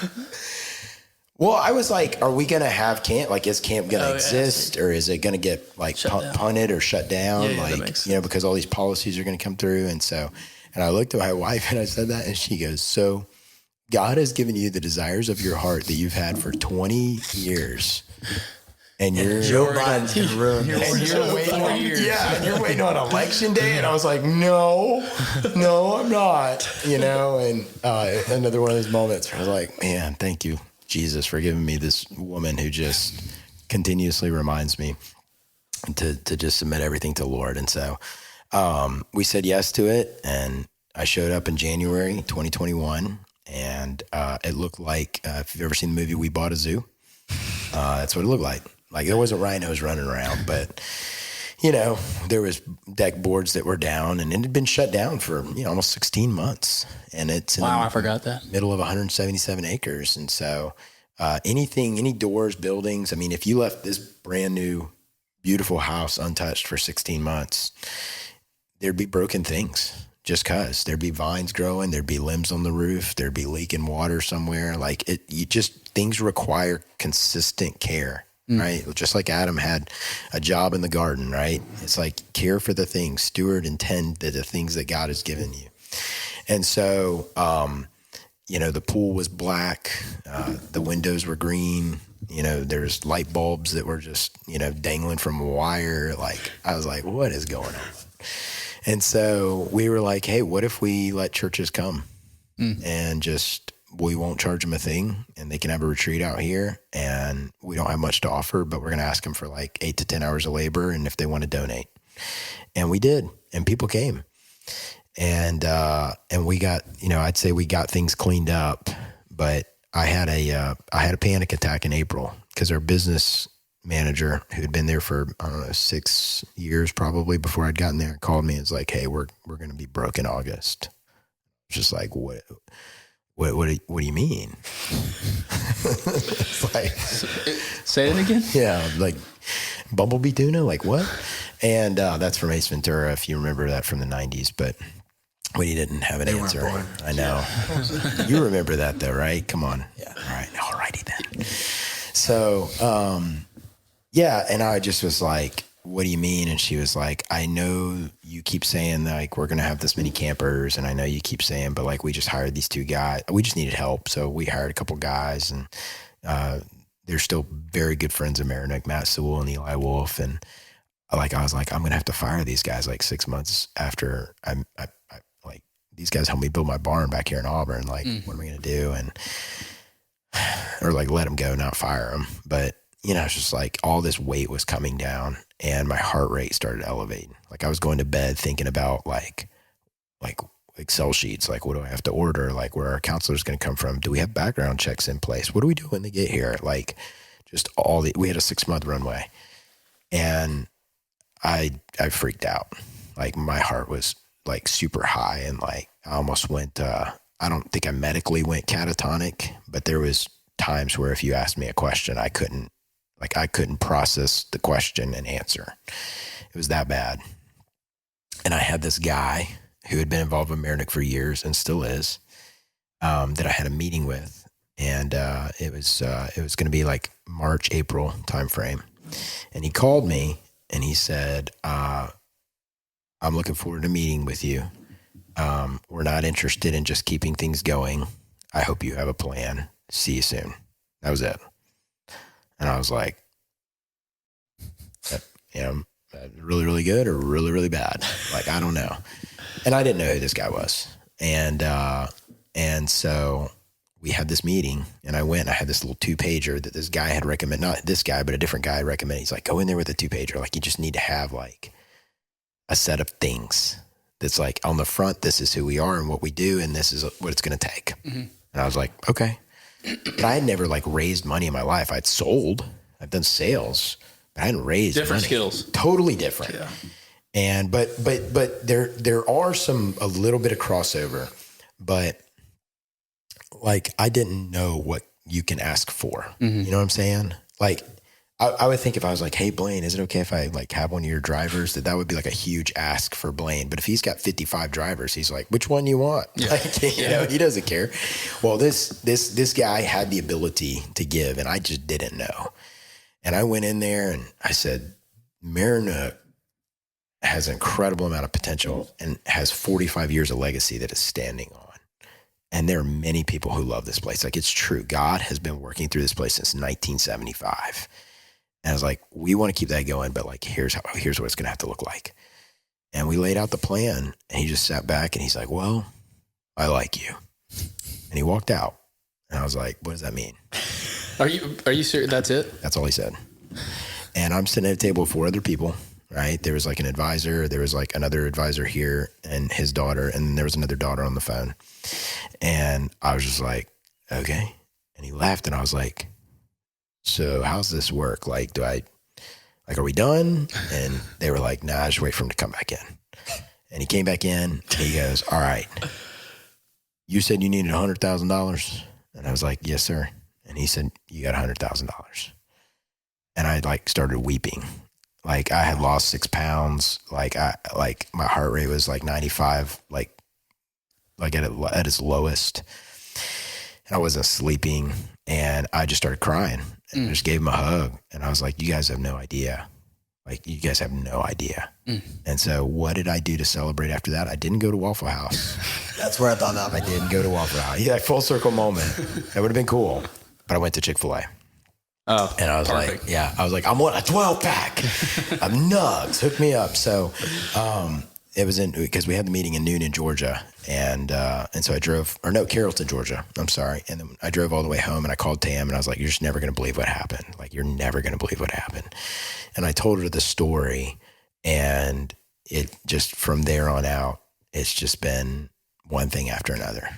Well, I was like, are we going to have camp? Like, is camp going to exist, or is it going to get like punted or shut down? Yeah, that makes sense. Because all these policies are going to come through. And I looked at my wife and I said that, and she goes, so God has given you the desires of your heart that you've had for 20 years. And Joe Biden's going to ruin this. And you're waiting on election day. And I was like, no, I'm not, and another one of those moments where I was like, man, thank you, Jesus, for giving me this woman who just continuously reminds me to just submit everything to the Lord. And so we said yes to it, and I showed up in January 2021, and it looked like, if you've ever seen the movie We Bought a Zoo, that's what it looked like. Like, there wasn't rhinos running around, but, there was deck boards that were down, and it had been shut down for, almost 16 months. And it's I forgot that. Middle of 177 acres. And so any doors, buildings, I mean, if you left this brand new, beautiful house untouched for 16 months, there'd be broken things. Just cause there'd be vines growing, there'd be limbs on the roof, there'd be leaking water somewhere. Like, things require consistent care, right? Just like Adam had a job in the garden, right? It's like, care for the things, steward and tend to the things that God has given you. And so, the pool was black, the windows were green, there's light bulbs that were just, dangling from a wire. Like, I was like, what is going on? And so we were like, hey, what if we let churches come and we won't charge them a thing, and they can have a retreat out here, and we don't have much to offer, but we're going to ask them for like 8 to 10 hours of labor, and if they want to donate. And we did, and people came. And we got, I'd say we got things cleaned up, but I had a panic attack in April because our business manager, who had been there for, 6 years probably before I'd gotten there, called me and was like, hey, we're going to be broke in August. Just like, what do you mean? It's like, say it again. Yeah. Like, bumblebee tuna, like what? And that's from Ace Ventura, if you remember that from the 90s, but we didn't have an answer. I know. You remember that though, right? Come on. Yeah. All righty then. So, and I just was like, what do you mean? And she was like, I know you keep saying like, we're going to have this many campers. And I know you keep saying, but like, we just hired these 2 guys. We just needed help. So we hired a couple guys, and they're still very good friends of Marannook, Matt Sewell and Eli Wolf. And I was like, I'm going to have to fire these guys like 6 months after I like, these guys helped me build my barn back here in Auburn. Like, what am I going to do? Or like, let them go, not fire them. But, it's just like all this weight was coming down, and my heart rate started elevating. Like, I was going to bed thinking about like, like Excel sheets. Like, what do I have to order? Like, where our counselor's going to come from? Do we have background checks in place? What do we do when they get here? Like, just we had a 6-month runway, and I freaked out. Like, my heart was like super high, and like I almost went, I don't think I medically went catatonic, but there was times where if you asked me a question, I couldn't process the question and answer. It was that bad. And I had this guy who had been involved with Marannook for years and still is, that I had a meeting with. And it was going to be like March, April timeframe. And he called me and he said, I'm looking forward to meeting with you. We're not interested in just keeping things going. I hope you have a plan. See you soon. That was it. And I was like, really, really good or really, really bad. Like, I don't know. And I didn't know who this guy was. And so we had this meeting, and I had this little 2-pager that this guy had recommended, not this guy, but a different guy recommended. He's like, go in there with a 2-pager. Like, you just need to have like a set of things that's like on the front, this is who we are and what we do, and this is what it's going to take. Mm-hmm. And I was like, okay. But I had never like raised money in my life. I'd sold, I've done sales, but I hadn't raised different money. Skills. Totally different. Yeah. And, but there are a little bit of crossover, but like, I didn't know what you can ask for. Mm-hmm. You know what I'm saying? Like, I would think if I was like, hey, Blaine, is it okay if I like have one of your drivers? That would be like a huge ask for Blaine. But if he's got 55 drivers, he's like, which one you want? Yeah. Like, you know, he doesn't care. Well, this guy had the ability to give, and I just didn't know. And I went in there and I said, Marannook has an incredible amount of potential and has 45 years of legacy that is standing on. And there are many people who love this place. Like, it's true. God has been working through this place since 1975. And I was like, we want to keep that going, but like, here's what it's going to have to look like. And we laid out the plan, and he just sat back and he's like, well, I like you. And he walked out. And I was like, what does that mean? Are you serious? That's it? That's all he said. And I'm sitting at a table with 4 other people, right? There was like an advisor. There was like another advisor here and his daughter. And there was another daughter on the phone. And I was just like, okay. And he laughed, and I was like, so how's this work? Like, are we done? And they were like, nah, just wait for him to come back in. And he came back in, and he goes, all right, you said you needed $100,000. And I was like, yes, sir. And he said, you got $100,000. And I like started weeping. Like, I had lost 6 pounds. Like, my heart rate was like 95, like at its lowest. And I wasn't sleeping, and I just started crying. And I just gave him a hug, and I was like, you guys have no idea. Like, you guys have no idea. And so what did I do to celebrate after that? I didn't go to Waffle House. That's where I thought that. I didn't go to Waffle House. Yeah, full circle moment. That would have been cool. But I went to Chick-fil-A. Oh, and I was perfect. like, I want a 12-pack of nugs. Hook me up. So it was because we had the meeting in Noonan, Georgia. And so I drove, Carrollton, Georgia. I'm sorry. And then I drove all the way home, and I called Tam, and I was like, you're just never going to believe what happened. Like, you're never going to believe what happened. And I told her the story, and it just, from there on out, it's just been one thing after another.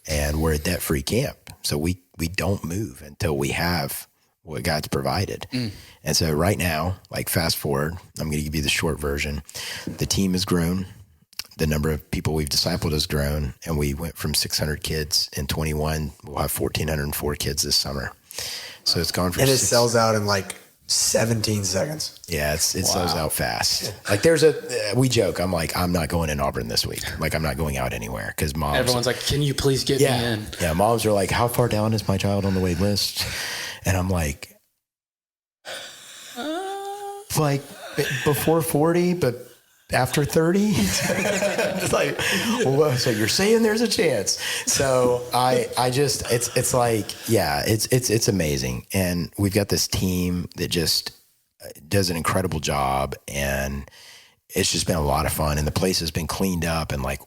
And we're a debt-free camp. So we don't move until we have what God's provided. And so right now, like, fast forward, I'm going to give you the short version. The team has grown. The number of people we've discipled has grown, and we went from 600 kids in 21. We'll have 1,404 kids this summer. So it's gone from and it sells out in like 17 seconds. Yeah, it sells out fast. Like, we joke. I'm like, I'm not going in Auburn this week. Like, I'm not going out anywhere because everyone's like, can you please get me in? Yeah, moms are like, how far down is my child on the wait list? And I'm like before 40, but after 30. It's like, well, so you're saying there's a chance. So I just, it's like, yeah, it's amazing. And we've got this team that just does an incredible job, and it's just been a lot of fun. And the place has been cleaned up, and like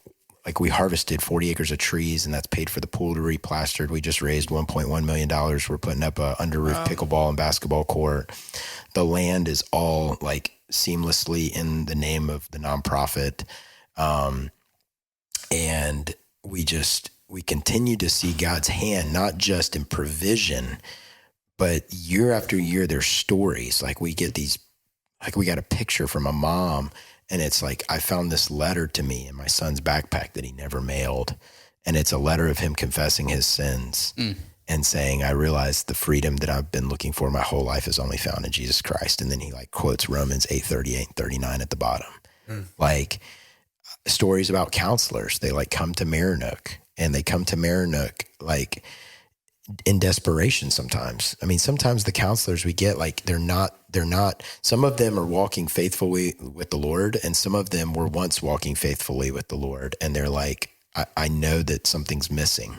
we harvested 40 acres of trees, and that's paid for the pool to re-plastered. We just raised $1.1 million. We're putting up a under roof pickleball and basketball court. The land is all like seamlessly in the name of the nonprofit. And we continue to see God's hand, not just in provision, but year after year, there's stories. Like we get these, like we got a picture from a mom, and it's like, I found this letter to me in my son's backpack that he never mailed. And it's a letter of him confessing his sins and saying, I realized the freedom that I've been looking for my whole life is only found in Jesus Christ. And then he like quotes Romans 8:38 and 39 at the bottom. Like stories about counselors. They like come to Marannook, and they come to Maranook like in desperation sometimes. I mean, sometimes the counselors we get, like they're not, some of them are walking faithfully with the Lord, and some of them were once walking faithfully with the Lord. And they're like, I know that something's missing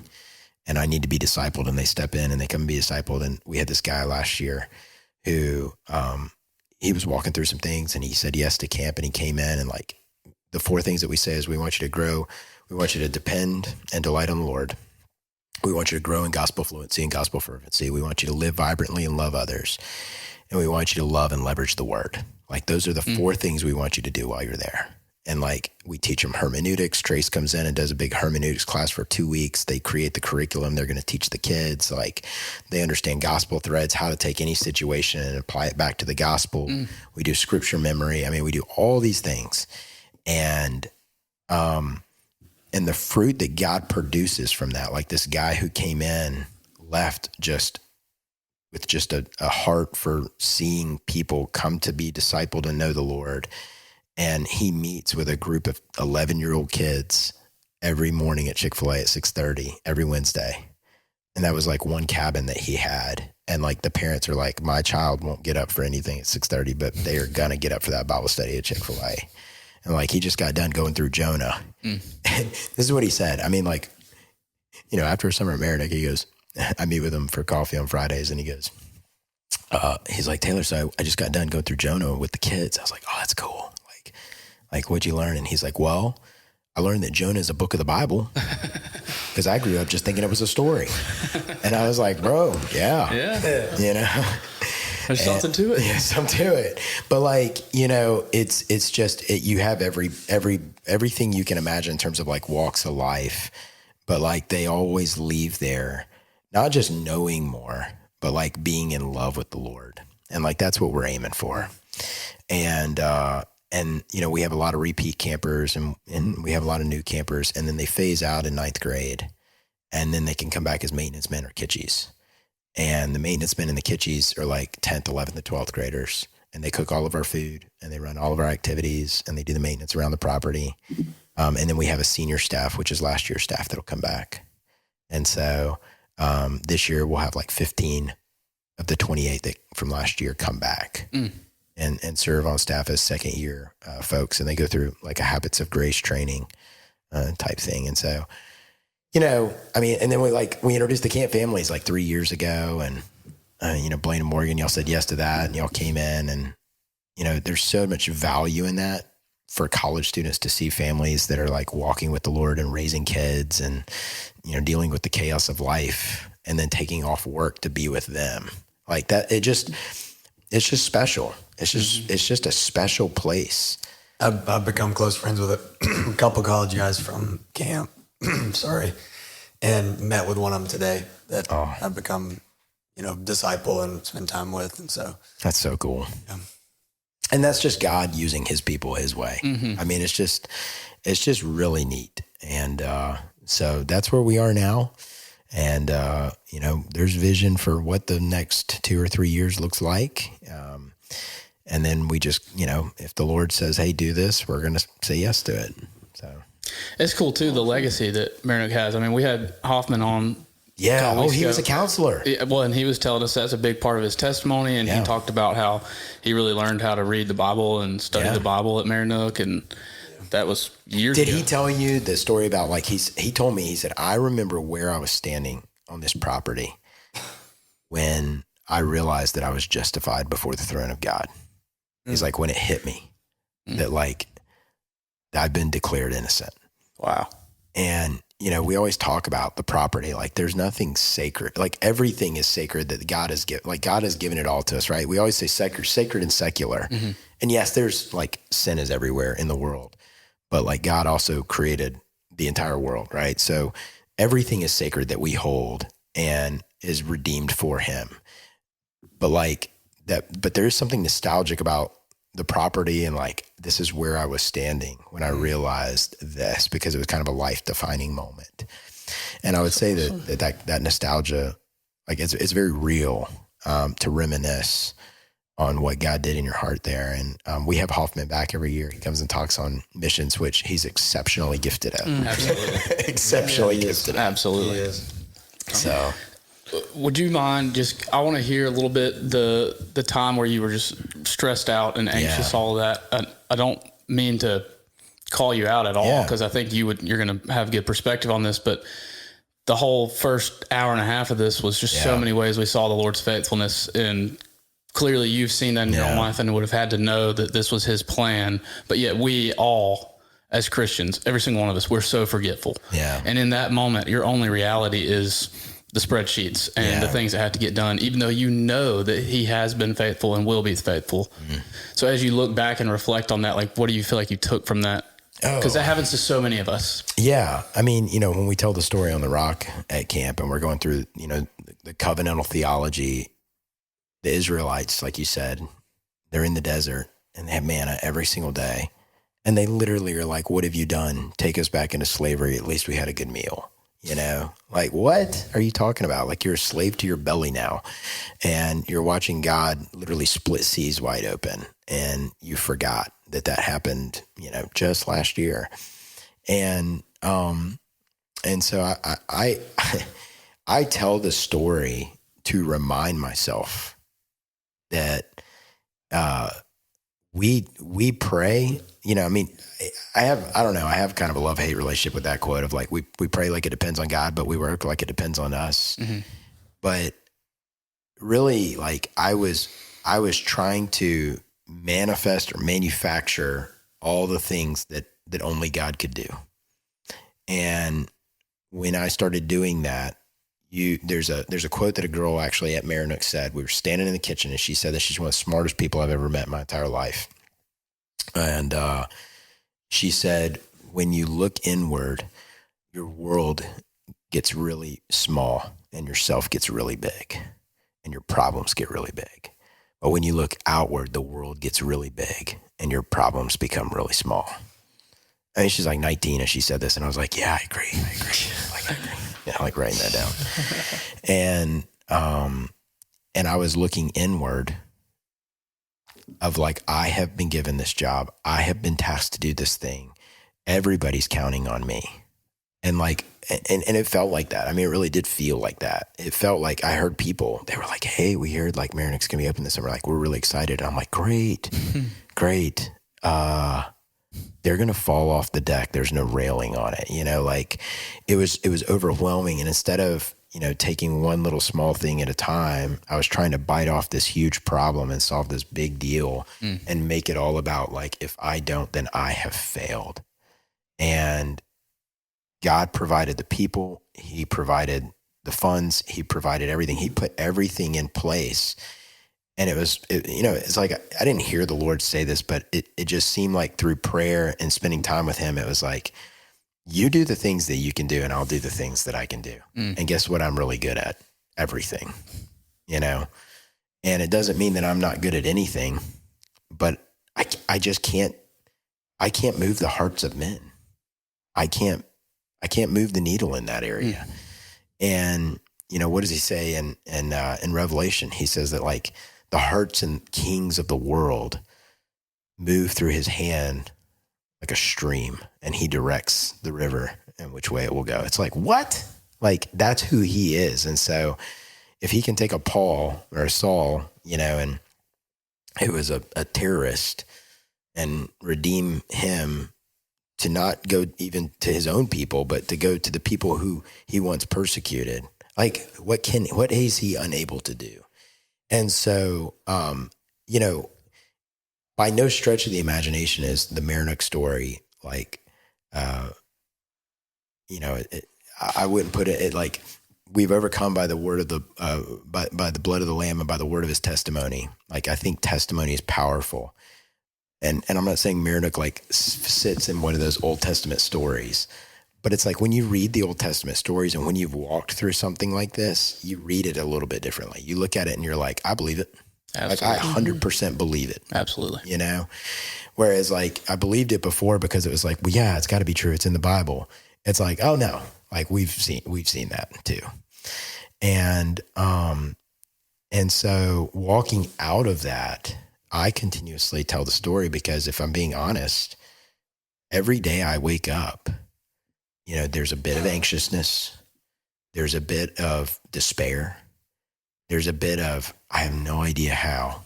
and I need to be discipled. And they step in and they come and be discipled. And we had this guy last year who, he was walking through some things, and he said yes to camp, and he came in, and like the 4 things that we say is we want you to grow. We want you to depend and delight on the Lord. We want you to grow in gospel fluency and gospel fervency. We want you to live vibrantly and love others. And we want you to love and leverage the word. Like those are the 4 things we want you to do while you're there. And like we teach them hermeneutics. Trace comes in and does a big hermeneutics class for 2 weeks. They create the curriculum. They're going to teach the kids. Like they understand gospel threads, how to take any situation and apply it back to the gospel. We do scripture memory. I mean, we do all these things. And the fruit that God produces from that, like this guy who came in, left just with just a heart for seeing people come to be discipled and know the Lord. And he meets with a group of 11-year-old kids every morning at Chick-fil-A at 6:30 every Wednesday. And that was like one cabin that he had. And like the parents are like, my child won't get up for anything at 6:30, but they are going to get up for that Bible study at Chick-fil-A. And like, he just got done going through Jonah. And this is what he said. I mean, like, you know, after a summer at Marannook, he goes, I meet with him for coffee on Fridays, and he goes, he's like, Taylor, so I just got done going through Jonah with the kids. I was like, oh, that's cool. Like, what'd you learn? And he's like, well, I learned that Jonah is a book of the Bible, because I grew up just thinking it was a story. And I was like, bro, yeah. You know? There's something to it. Yeah, something to it. But like, you know, it's just, you have everything you can imagine in terms of like walks of life, but like they always leave there, not just knowing more, but like being in love with the Lord. And like, that's what we're aiming for. And, you know, we have a lot of repeat campers and we have a lot of new campers, and then they phase out in 9th grade, and then they can come back as maintenance men or kitchies. And the maintenance men and the kitchies are like 10th, 11th, and 12th graders, and they cook all of our food, and they run all of our activities, and they do the maintenance around the property. And then we have a senior staff, which is last year's staff, that'll come back. And so this year we'll have like 15 of the 28 that from last year come back. And serve on staff as second year folks. And they go through like a habits of grace training type thing. And so, you know, I mean, and then we introduced the camp families like 3 years ago, and, you know, Blaine and Morgan, y'all said yes to that, and y'all came in, and, you know, there's so much value in that for college students to see families that are like walking with the Lord and raising kids and, you know, dealing with the chaos of life, and then taking off work to be with them like that. It's just special. It's just a special place. I've become close friends with a couple college guys from camp. Sorry. And met with one of them today that I've become, you know, disciple and spend time with. And so that's so cool. Yeah. And that's just God using his people his way. I mean, it's just really neat. And so that's where we are now. And, you know, there's vision for what the next 2 or 3 years looks like. And then we just, you know, if the Lord says, hey, do this, we're going to say yes to it. So it's cool too, the legacy that Marannook has. I mean, we had Hoffman on. Yeah. Oh, he was a counselor. Yeah, well, and he was telling us that's a big part of his testimony. And he talked about how he really learned how to read the Bible and study the Bible at Marannook. And that was years ago. Did he tell you the story about like, he told me, he said, I remember where I was standing on this property when I realized that I was justified before the throne of God. He's like, when it hit me that like I've been declared innocent. Wow. And, you know, we always talk about the property. Like there's nothing sacred. Like everything is sacred that God has given. Like God has given it all to us, right? We always say sacred and secular. And yes, there's like sin is everywhere in the world, but like God also created the entire world, right? So everything is sacred that we hold and is redeemed for him. But like that, but there is something nostalgic about the property, and like, this is where I was standing when I realized this, because it was kind of a life defining moment. And I would say that nostalgia, like it's very real, to reminisce on what God did in your heart there. And we have Hoffman back every year. He comes and talks on missions, which he's exceptionally gifted at. Absolutely. Exceptionally gifted at. Absolutely. So would you mind just, I want to hear a little bit the time where you were just stressed out and anxious, all of that. I don't mean to call you out at all, because I think you're going to have good perspective on this, but the whole first hour and a half of this was just so many ways we saw the Lord's faithfulness, and clearly you've seen that in your own life and would have had to know that this was his plan. But yet we all, as Christians, every single one of us, we're so forgetful. Yeah. And in that moment, your only reality is the spreadsheets and the things that have to get done, even though you know that he has been faithful and will be faithful. So as you look back and reflect on that, like, what do you feel like you took from that? Because that happens to so many of us. Yeah. I mean, when we tell the story on the rock at camp and we're going through, the covenantal theology, the Israelites, like you said, they're in the desert and they have manna every single day. And they literally are like, what have you done? Take us back into slavery. At least we had a good meal. Like, what are you talking about? Like, you're a slave to your belly now, and you're watching God literally split seas wide open, and you forgot that happened, just last year. And so I tell the story to remind myself that we pray. I have kind of a love-hate relationship with that quote of like, we pray like it depends on God, but we work like it depends on us. Mm-hmm. But really, like, I was trying to manifest or manufacture all the things that only God could do. And when I started doing that, there's a quote that a girl actually at Marannook said. We were standing in the kitchen and she said that she's one of the smartest people I've ever met in my entire life. And she said, when you look inward, your world gets really small and yourself gets really big and your problems get really big. But when you look outward, the world gets really big and your problems become really small. I mean, she's like 19 and she said this, and I was like, yeah, I agree. I agree. Like writing that down. And I was looking inward of like, I have been given this job. I have been tasked to do this thing. Everybody's counting on me. And like, and it felt like that. I mean, it really did feel like that. It felt like I heard people, they were like, hey, we heard like Marannook's going to be open this summer. Like, we're really excited. And I'm like, great. They're going to fall off the deck. There's no railing on it. Like it was overwhelming. And instead of, taking one little small thing at a time, I was trying to bite off this huge problem and solve this big deal and make it all about like, if I don't, then I have failed. And God provided the people. He provided the funds. He provided everything. He put everything in place. And it's like, I didn't hear the Lord say this, but it just seemed like through prayer and spending time with him, it was like, you do the things that you can do and I'll do the things that I can do. And guess what? I'm really good at everything, and it doesn't mean that I'm not good at anything, but I just can't move the hearts of men. I can't move the needle in that area. And, what does he say in Revelation? He says that like the hearts and kings of the world move through his hand like a stream, and he directs the river in which way it will go. It's like, what? Like, that's who he is. And so if he can take a Paul or a Saul, and who was a terrorist, and redeem him to not go even to his own people, but to go to the people who he once persecuted, like what is he unable to do? And so, by no stretch of the imagination is the Marannook story like, I wouldn't put it like we've overcome by the word of the by the blood of the Lamb and by the word of his testimony. Like, I think testimony is powerful, and I'm not saying Marannook like sits in one of those Old Testament stories, But it's like when you read the Old Testament stories and when you've walked through something like this, you read it a little bit differently. You look at it and you're like, I believe it. Absolutely. Like I 100% believe it. Absolutely. You know? Whereas like I believed it before because it was like, well, yeah, it's got to be true. It's in the Bible. It's like, oh no, like we've seen that too. And so walking out of that, I continuously tell the story because if I'm being honest, every day I wake up, you know, there's a bit of anxiousness. There's a bit of despair. There's a bit of, I have no idea how.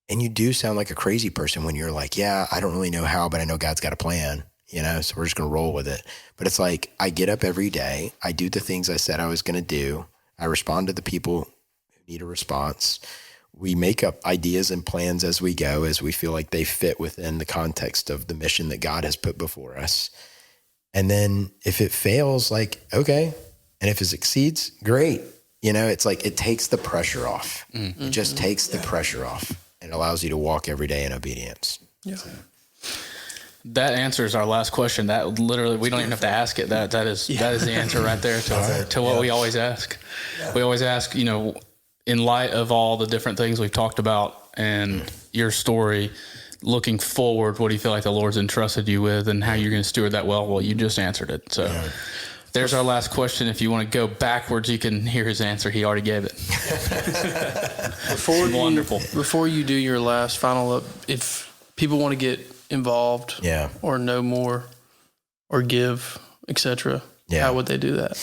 And you do sound like a crazy person when you're like, yeah, I don't really know how, but I know God's got a plan, you know, so we're just going to roll with it. But it's like, I get up every day. I do the things I said I was going to do. I respond to the people who need a response. We make up ideas and plans as we go, as we feel like they fit within the context of the mission that God has put before us. And then if it fails, like, okay. And if it succeeds, great. You know, it's like, it takes the pressure off. Mm-hmm. It just takes the pressure off and allows you to walk every day in obedience. Yeah. So. That answers our last question. That literally, we don't even have to ask it. That is the answer right there to what we always ask. Yeah. We always ask, you know, in light of all the different things we've talked about and your story, looking forward, what do you feel like the Lord's entrusted you with and how you're going to steward that well? Well, you just answered it. So there's our last question. If you want to go backwards, you can hear his answer. He already gave it. Wonderful. Before you do your last final up, if people want to get involved or know more or give, etc., how would they do that?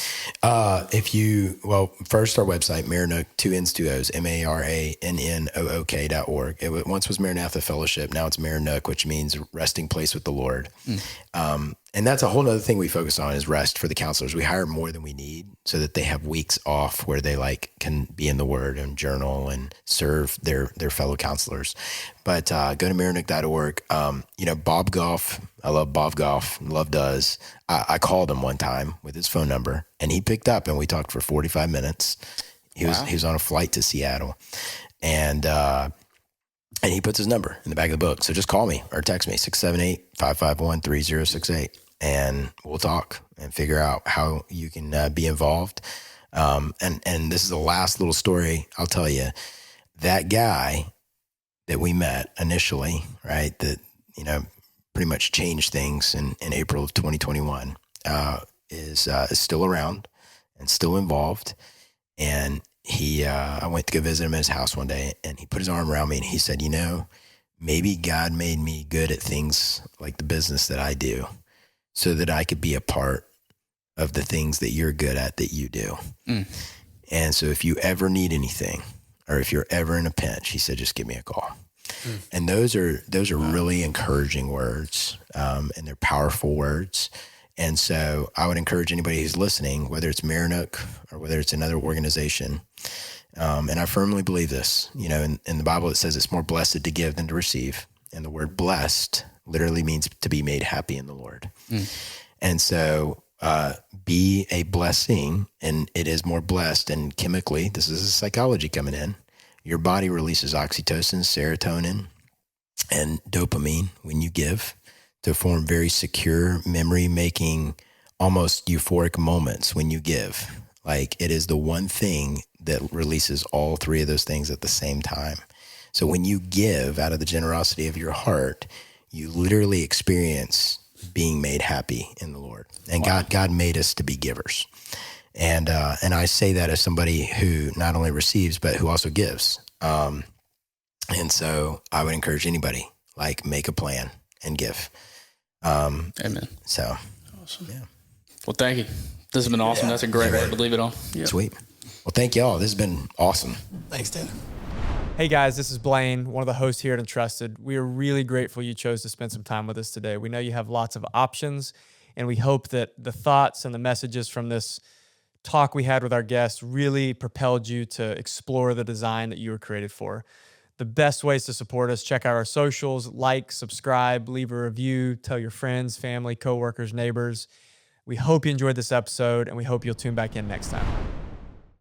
First our website, Marannook, 2 N's, 2 O's, MARANNOOK.org. It once was Maranatha Fellowship. Now it's Marannook, which means resting place with the Lord. And that's a whole other thing we focus on is rest for the counselors. We hire more than we need so that they have weeks off where they can be in the Word and journal and serve their fellow counselors. But go to Marannook.org. Bob Goff, I love Bob Goff, love does. I called him one time with his phone number and he picked up and we talked for 45 minutes. He was on a flight to Seattle and he puts his number in the back of the book. So just call me or text me 678-551-3068 and we'll talk and figure out how you can be involved. And this is the last little story I'll tell you. That guy that we met initially, right, that, pretty much changed things in April of 2021, is still around and still involved. And I went to go visit him at his house one day and he put his arm around me and he said, maybe God made me good at things like the business that I do so that I could be a part of the things that you're good at that you do. And so if you ever need anything or if you're ever in a pinch, he said, just give me a call. And those are really encouraging words, and they're powerful words. And so I would encourage anybody who's listening, whether it's Marannook or whether it's another organization, and I firmly believe this, in the Bible it says it's more blessed to give than to receive. And the word blessed literally means to be made happy in the Lord. And so be a blessing, and it is more blessed. And chemically, this is psychology coming in. Your body releases oxytocin, serotonin, and dopamine when you give to form very secure, memory-making, almost euphoric moments when you give. Like it is the one thing that releases all three of those things at the same time. So when you give out of the generosity of your heart, you literally experience being made happy in the Lord. And God made us to be givers. And I say that as somebody who not only receives, but who also gives. And so I would encourage anybody, make a plan and give. Amen. So, awesome. Yeah. Well, thank you. This has been awesome. That's a great word to leave it on. Yep. Sweet. Well, thank y'all. This has been awesome. Thanks, Taylor. Hey guys, this is Blaine, one of the hosts here at Entrusted. We are really grateful you chose to spend some time with us today. We know you have lots of options, and we hope that the thoughts and the messages from this talk we had with our guests really propelled you to explore the design that you were created for. The best ways to support us, check out our socials, subscribe, leave a review, tell your friends, family, coworkers, neighbors. We hope you enjoyed this episode, and we hope you'll tune back in next time.